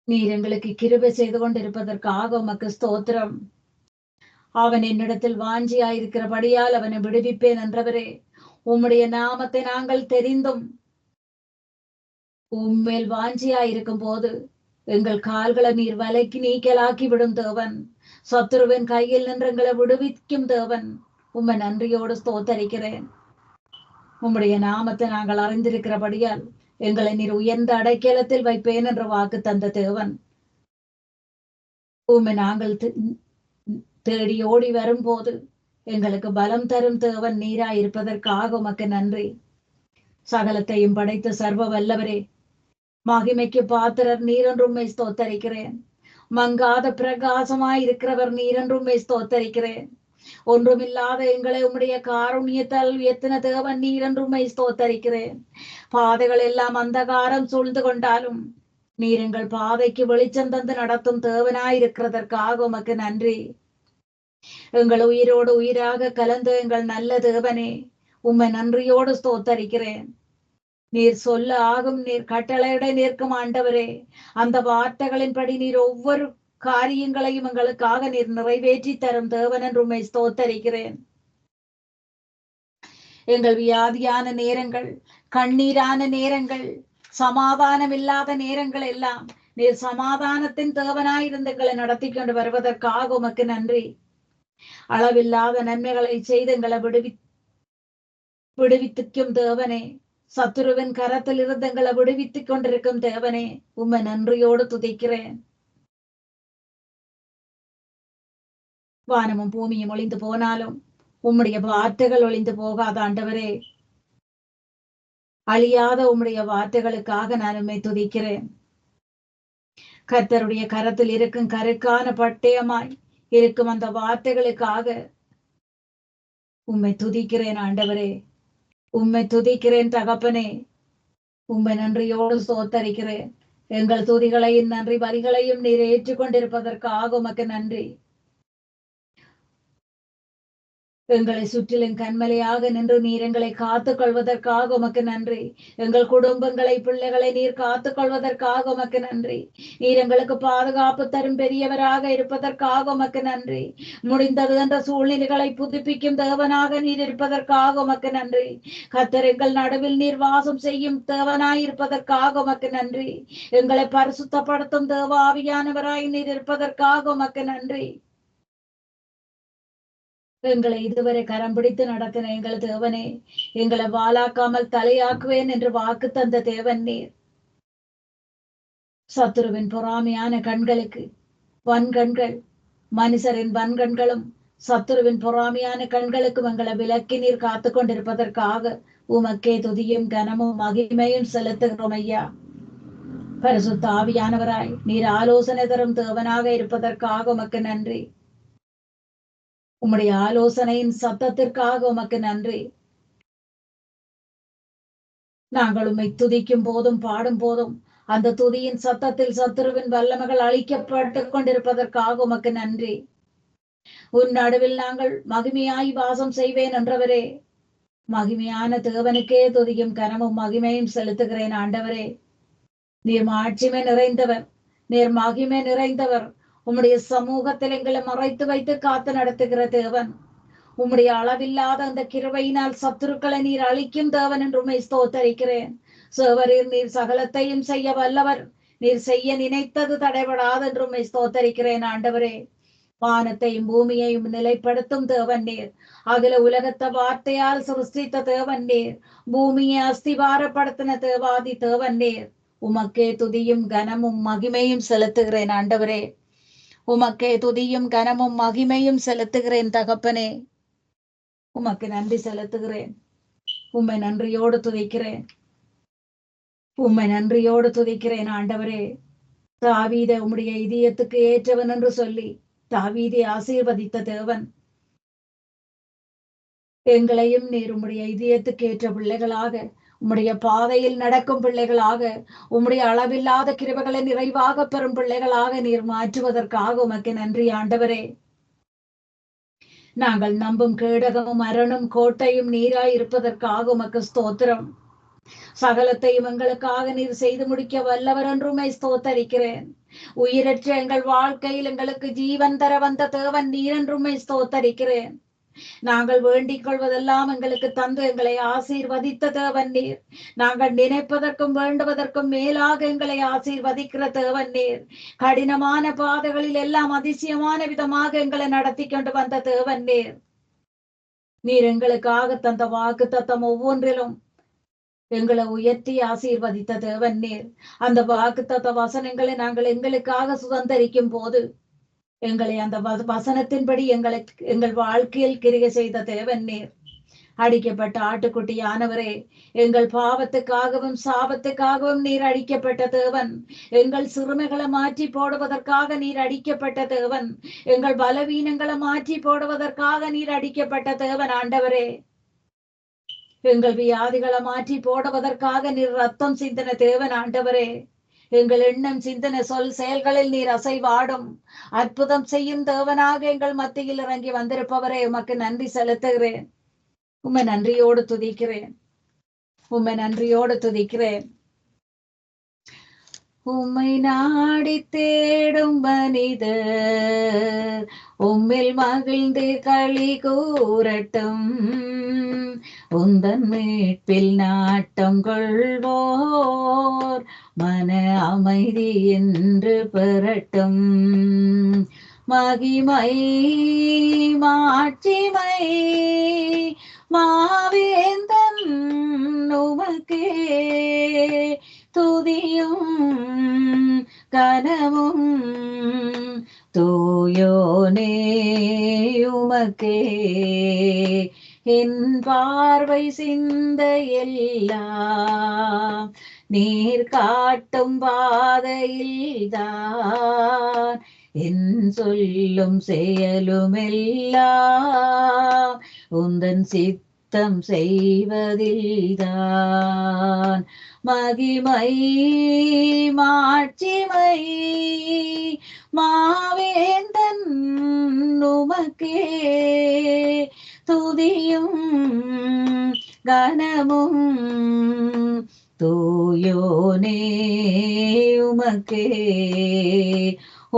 நீர் எங்களுக்கு கிருபை செய்து கொண்டிருப்பதற்காக உமக்கு ஸ்தோத்திரம். அவன் என்னிடத்தில் வாஞ்சியாயிருக்கிறபடியால் அவனை விடுவிப்பேன் என்றவரே. உம்முடைய நாமத்தை நாங்கள் தெரிந்தும் உம்மேல் வாஞ்சியாயிருக்கும் போது எங்கள் கால்களை நீர் வலைக்கு நீக்கலாக்கி விடும் தேவன், சத்துருவின் கையில் நின்று எங்களை விடுவிக்கும் தேவன். உம்மை நன்றியோடு ஸ்தோத்தரிக்கிறேன். உம்முடைய நாமத்தை நாங்கள் அறிந்திருக்கிறபடியால் எங்களை நீர் உயர்ந்த அடைக்கலத்தில் வைப்பேன் என்ற வாக்கு தந்த தேவன். உம்மை நாங்கள் தேடி ஓடி வரும்போது எங்களுக்கு பலம் தரும் தேவன் நீராயிருப்பதற்காக உமக்கு நன்றி. சகலத்தையும் படைத்த சர்வ வல்லவரே, மகிமைக்கு பாத்திரர் நீரென்று உம்மை ஸ்தோத்தரிக்கிறேன். மங்காத பிரகாசமாய் இருக்கிறவர் நீரென்று உம்மை ஸ்தோத்தரிக்கிறேன். ஒன்றுமில்லாத எங்களை உம்முடைய காருண்யத்தால் உயர்த்தின தேவன் நீரென்று உம்மை ஸ்தோத்தரிக்கிறேன். பாதைகள் எல்லாம் அந்தகாரம் சூழ்ந்து கொண்டாலும் நீர் எங்கள் பாதைக்கு வெளிச்சம் தந்து நடத்தும் தேவனாயிருக்கிறதற்காக உமக்கு நன்றி. எங்கள் உயிரோடு உயிராக கலந்து எங்கள் நல்ல தேவனே, உம்மை நன்றியோடு ஸ்தோத்தரிக்கிறேன். நீர் சொல்ல ஆகும், நீர் கட்டளையிட நிற்கும் ஆண்டவரே. அந்த வார்த்தைகளின்படி நீர் ஒவ்வொரு காரியங்களையும் எங்களுக்காக நீர் நிறைவேற்றி தரும் தேவன் என்று உம்மை ஸ்தோத்தரிக்கிறேன். எங்கள் வியாதியான நேரங்கள், கண்ணீரான நேரங்கள், சமாதானம் இல்லாத நேரங்கள் எல்லாம் நீர் சமாதானத்தின் தேவனாயிருந்து எங்களை நடத்தி கொண்டு வருவதற்காக உமக்கு நன்றி. அளவில்லாத நன்மைகளை செய்து எங்களை விடுவித்துக்கும் தேவனே, சத்துருவின் கரத்தில் இருந்து எங்களை விடுவித்துக் கொண்டிருக்கும் தேவனே, உம்மை நன்றியோடு துதிக்கிறேன். வானமும் பூமியும் ஒளிந்து போனாலும் உம்முடைய வார்த்தைகள் ஒளிந்து போகாத ஆண்டவரே. அழியாத உம்முடைய வார்த்தைகளுக்காக நான் உம்மை துதிக்கிறேன். கர்த்தருடைய கரத்தில் இருக்கும் கருக்கான பட்டயமாய் இருக்கும் அந்த வார்த்தைகளுக்காக உம்மை துதிக்கிறேன் ஆண்டவரே. உம்மை துதிக்கிறேன் தகப்பனே. உம்மை நன்றியோடு ஸ்தோத்தரிக்கிறேன். எங்கள் துதிகளையும் நன்றி பலிகளையும் நீர் ஏற்றுக்கொண்டிருப்பதற்காக உமக்கு நன்றி. எங்களை சுற்றிலும் கண்மலையாக நின்று நீர் எங்களை காத்துக் கொள்வதற்காக உமக்கு நன்றி. எங்கள் குடும்பங்களை பிள்ளைகளை நீர் காத்துக் கொள்வதற்காக உமக்கு நன்றி. நீர் எங்களுக்கு பாதுகாப்பு தரும் பெரியவராக இருப்பதற்காக உமக்கு நன்றி. முடிந்தது என்ற சூழ்நிலைகளை புதுப்பிக்கும் தேவனாக நீர் இருப்பதற்காக உமக்கு நன்றி. கர்த்தர் எங்கள் நடுவில் நீர் வாசம் செய்யும் தேவனாய் இருப்பதற்காக உமக்கு நன்றி. எங்களை பரிசுத்தப்படுத்தும் தேவ ஆவியானவராய் நீர் இருப்பதற்காக உமக்கு நன்றி. எங்களை இதுவரை கரம் பிடித்து நடத்தின எங்கள் தேவனே, எங்களை வாளாக்காமல் தலையாக்குவேன் என்று வாக்கு தந்த தேவன் நீர். சத்துருவின் பொறாமையான கண்களுக்கு வன்கண்கள், மனுஷரின் வன்கண்களும் சத்துருவின் பொறாமையான கண்களுக்கும் எங்களை விலக்கி நீர் காத்து கொண்டிருப்பதற்காக உமக்கே துதியும் கனமும் மகிமையும் செலுத்துகிறோம் ஐயா. பரிசுத்த ஆவியானவராய் நீர் ஆலோசனை தரும் தேவனாக இருப்பதற்காக உமக்கு நன்றி. உம்முடைய ஆலோசனையின் சத்தத்திற்காக உமக்கு நன்றி. நாங்கள் உம்மை துதிக்கும் போதும் பாடும் போதும் அந்த துதியின் சத்தத்தில் சத்துருவின் வல்லமைகள் அழிக்கப்பட்டு கொண்டிருப்பதற்காக உமக்கு நன்றி. உன் நடுவில் நாங்கள் மகிமையாய் வாசம் செய்வேன் என்றவரே, மகிமையான தேவனுக்கே துதியும் கனமும் மகிமையும் செலுத்துகிறேன் ஆண்டவரே. நீர் மாட்சிமை நிறைந்தவர், நீர் மகிமை நிறைந்தவர். உம்முடைய சமூகத்தில் எங்களை மறைத்து வைத்து காத்து நடத்துகிற தேவன். உம்முடைய அளவில்லாத அந்த கிருபையினால் சத்துருக்களை நீர் அழிக்கும் தேவன் என்று உம்மை ஸ்தோத்தரிக்கிறேன். சேவரீர் நீர் சகலத்தையும் செய்ய வல்லவர். நீர் செய்ய நினைத்தது தடைபடாது என்று உம்மை ஸ்தோத்தரிக்கிறேன் ஆண்டவரே. வானத்தையும் பூமியையும் நிலைப்படுத்தும் தேவன் நீர். அகில உலகத்தை வார்த்தையால் சிருஷ்டித்த தேவன் நீர். பூமியை அஸ்திவாரப்படுத்தின தேவாதி தேவன் நீர். உமக்கே துதியும் கனமும் மகிமையும் செலுத்துகிறேன் ஆண்டவரே. உமக்கே துதியும் கனமும் மகிமையும் செலுத்துகிறேன் தகப்பனே. உமக்கு நன்றி செலுத்துகிறேன். உம்மை நன்றியோடு துதிக்கிறேன். உம்மை நன்றியோடு துதிக்கிறேன் ஆண்டவரே. தாவீதை உம்முடைய இதயத்துக்கு ஏற்றவன் என்று சொல்லி தாவீதை ஆசீர்வதித்த தேவன். எங்களையும் நீர் உம்முடைய இதயத்துக்கு ஏற்ற பிள்ளைகளாக, உம்முடைய பாதையில் நடக்கும் பிள்ளைகளாக, உம்முடைய அளவில்லாத கிருபைகளை நிறைவாக பெறும் பிள்ளைகளாக நீர் மாற்றுவதற்காக உமக்கு நன்றி ஆண்டவரே. நாங்கள் நம்பும் கேடகமும் அரணும் கோட்டையும் நீராய் இருப்பதற்காக உமக்கு ஸ்தோத்திரம். சகலத்தையும் எங்களுக்காக நீர் செய்து முடிக்க வல்லவர் என்றுமை ஸ்தோத்தரிக்கிறேன். உயிரற்ற எங்கள் வாழ்க்கையில் எங்களுக்கு ஜீவன் தர வந்த தேவன் நீர் என்றுமை ஸ்தோத்தரிக்கிறேன். நாங்கள் வேண்டிக் கொள்வதெல்லாம் எங்களுக்கு தந்து எங்களை ஆசீர்வதித்த தேவன் நீர். நாங்கள் நினைப்பதற்கும் வேண்டுவதற்கும் மேலாக எங்களை ஆசீர்வதிக்கிற தேவன் நீர். கடினமான பாதைகளில் எல்லாம் அதிசயமான விதமாக எங்களை நடத்தி கொண்டு வந்த தேவன் நீர். நீர் எங்களுக்காக தந்த வாக்கு தத்தம் ஒவ்வொன்றிலும் எங்களை உயர்த்தி ஆசீர்வதித்த தேவன் நீர். அந்த வாக்கு தத்த வசனங்களை நாங்கள் எங்களுக்காக சுதந்திரிக்கும் போது எங்களை அந்த வசனத்தின்படி எங்கள் வாழ்க்கையில் கிரியை செய்த தேவன் நீர். அடிக்கப்பட்ட ஆட்டுக்குட்டியானவரே, எங்கள் பாவத்துக்காகவும் சாபத்துக்காகவும் நீர் அடிக்கப்பட்ட தேவன். எங்கள் சிறுமைகளை மாற்றி போடுவதற்காக நீர் அடிக்கப்பட்ட தேவன். எங்கள் பலவீனங்களை மாற்றி போடுவதற்காக நீர் அடிக்கப்பட்ட தேவன் ஆண்டவரே. எங்கள் வியாதிகளை மாற்றி போடுவதற்காக நீர் ரத்தம் சிந்தின தேவன் ஆண்டவரே. எங்கள் எண்ணம் சிந்தனை சொல் செயல்களில் நீர் அசைவாடும் அற்புதம் செய்யும் தேவனாக எங்கள் மத்தியில் இறங்கி வந்திருப்பவரே, உமக்கு நன்றி செலுத்துகிறேன். உம்மை நன்றியோடு துதிக்கிறேன். உம்மை நன்றியோடு துதிக்கிறேன். உம்மை நாடி தேடும் மனிதர் உம்மில் மகிழ்ந்து களி கூறட்டும். உந்தன் மீட்பில் நாட்டம் கொள்வோர் மன அமைதி என்று பெறட்டும். மகிமை மாட்சிமை மாவேந்தன் உமக்கே துதியும் கனமும் தூயோனே உமக்கே என் பார்வை சிந்தையெல்லாம் நீர் காட்டும் பாதையில்தான் என் சொல்லும் செயலுமெல்லாம் உந்தன் சித்தம் செய்வதில்தான் மகிமை மாட்சிமை மாவேந்தன் உமக்கே துதியும் கனமும் தூயோனே உமக்கே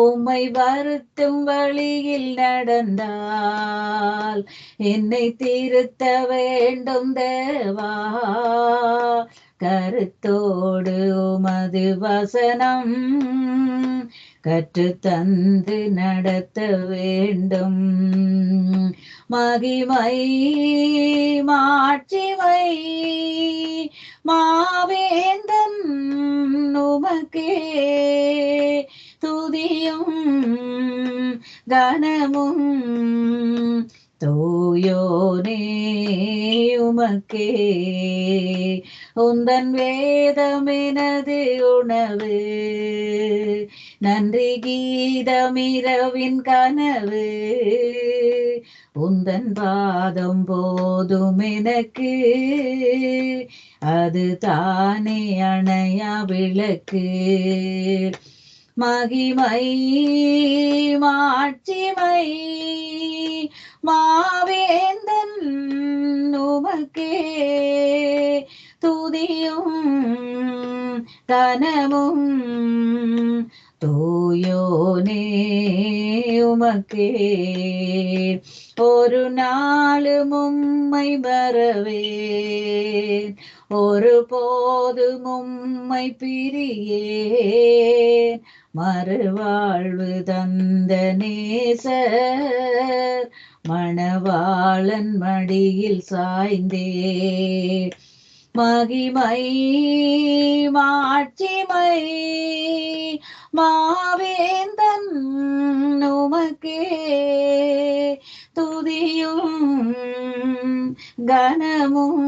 உம்மை வருத்தும் வழியில் நடந்தால் என்னை திருத்த வேண்டும் தேவா கருத்தோடு உமது வசனம் கற்று தந்து நடத்த வேண்டும் மகிமை மாட்சிமை மாவேந்தன் உமக்கே துதியும் கனமும் தூயோனே உமக்கே உந்தன் வேதமெனது உணவு நன்றி கீதமிரவின் கனவு உந்தன் பாதம் போதும் எனக்கு அது தானே அணையா விளக்கு மகிமை மாட்சிமை மாவேந்தன் உமக்கே துதியும் கனமும் தூயோனே உமக்கே ஒரு நாளும் உம்மை மறவேன் ஒரு போதும் உம்மை பிரியேன் மறுவாழ்வு தந்த நேசர் மணவாளன் மடியில் சாய்ந்தே மகிமை மாட்சிமை மாவேந்தன் உமக்கே துதியும் கனமும்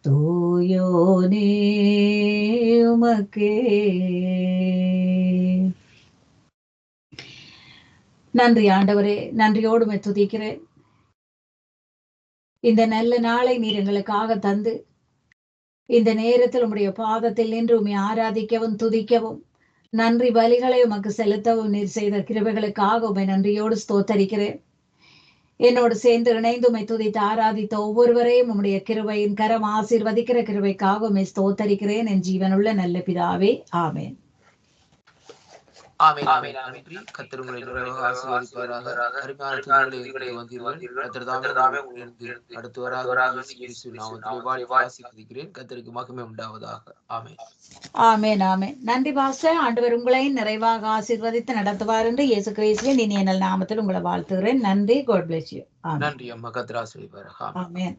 தூயோனே உமக்கே. நன்றி ஆண்டவரே, நன்றியோடு துதிக்கிறேன். இந்த நல்ல நாளை நீர் எங்களுக்காக தந்து இந்த நேரத்தில் உம்முடைய பாதத்தில் நின்று உம்மை ஆராதிக்கவும் துதிக்கவும் நன்றி பலிகளை உமக்கு செலுத்தவும் நீர் செய்த கிருபைகளுக்காக உம்மை நன்றியோடு ஸ்தோத்தரிக்கிறேன். என்னோடு சேர்ந்து இணைந்து உம்மை துதித்து ஆராதித்த ஒவ்வொருவரையும் உம்முடைய கிருபையின் கரம் ஆசீர்வதிக்கிற கிருபைக்காக உம்மை ஸ்தோத்தரிக்கிறேன். என் ஜீவனுள்ள நல்ல பிதாவே, ஆமேன். நன்றி. கர்த்தர் உங்களை ஆசீர்வதிப்பாராக. அருமையான துதிகளை வந்தீர்கள். கர்த்தர் தாமே அடுத்து ஆசீர்வதிக்கிறேன். கர்த்தருக்கு மகிமை உண்டாவதாக. ஆமென். ஆமென் ஆமென். நன்றி பாஸ்டர். ஆண்டவர் உங்களையும் நிறைவாக ஆசீர்வதித்து நடத்துவார் என்று இயேசு கிறிஸ்துவின் இனிய நாமத்தில் உங்களை வாழ்த்துகிறேன். நன்றி. God bless you. நன்றி அம்மா. கர்த்தர் ஆசீர்வதிப்பாராக. ஆமென்.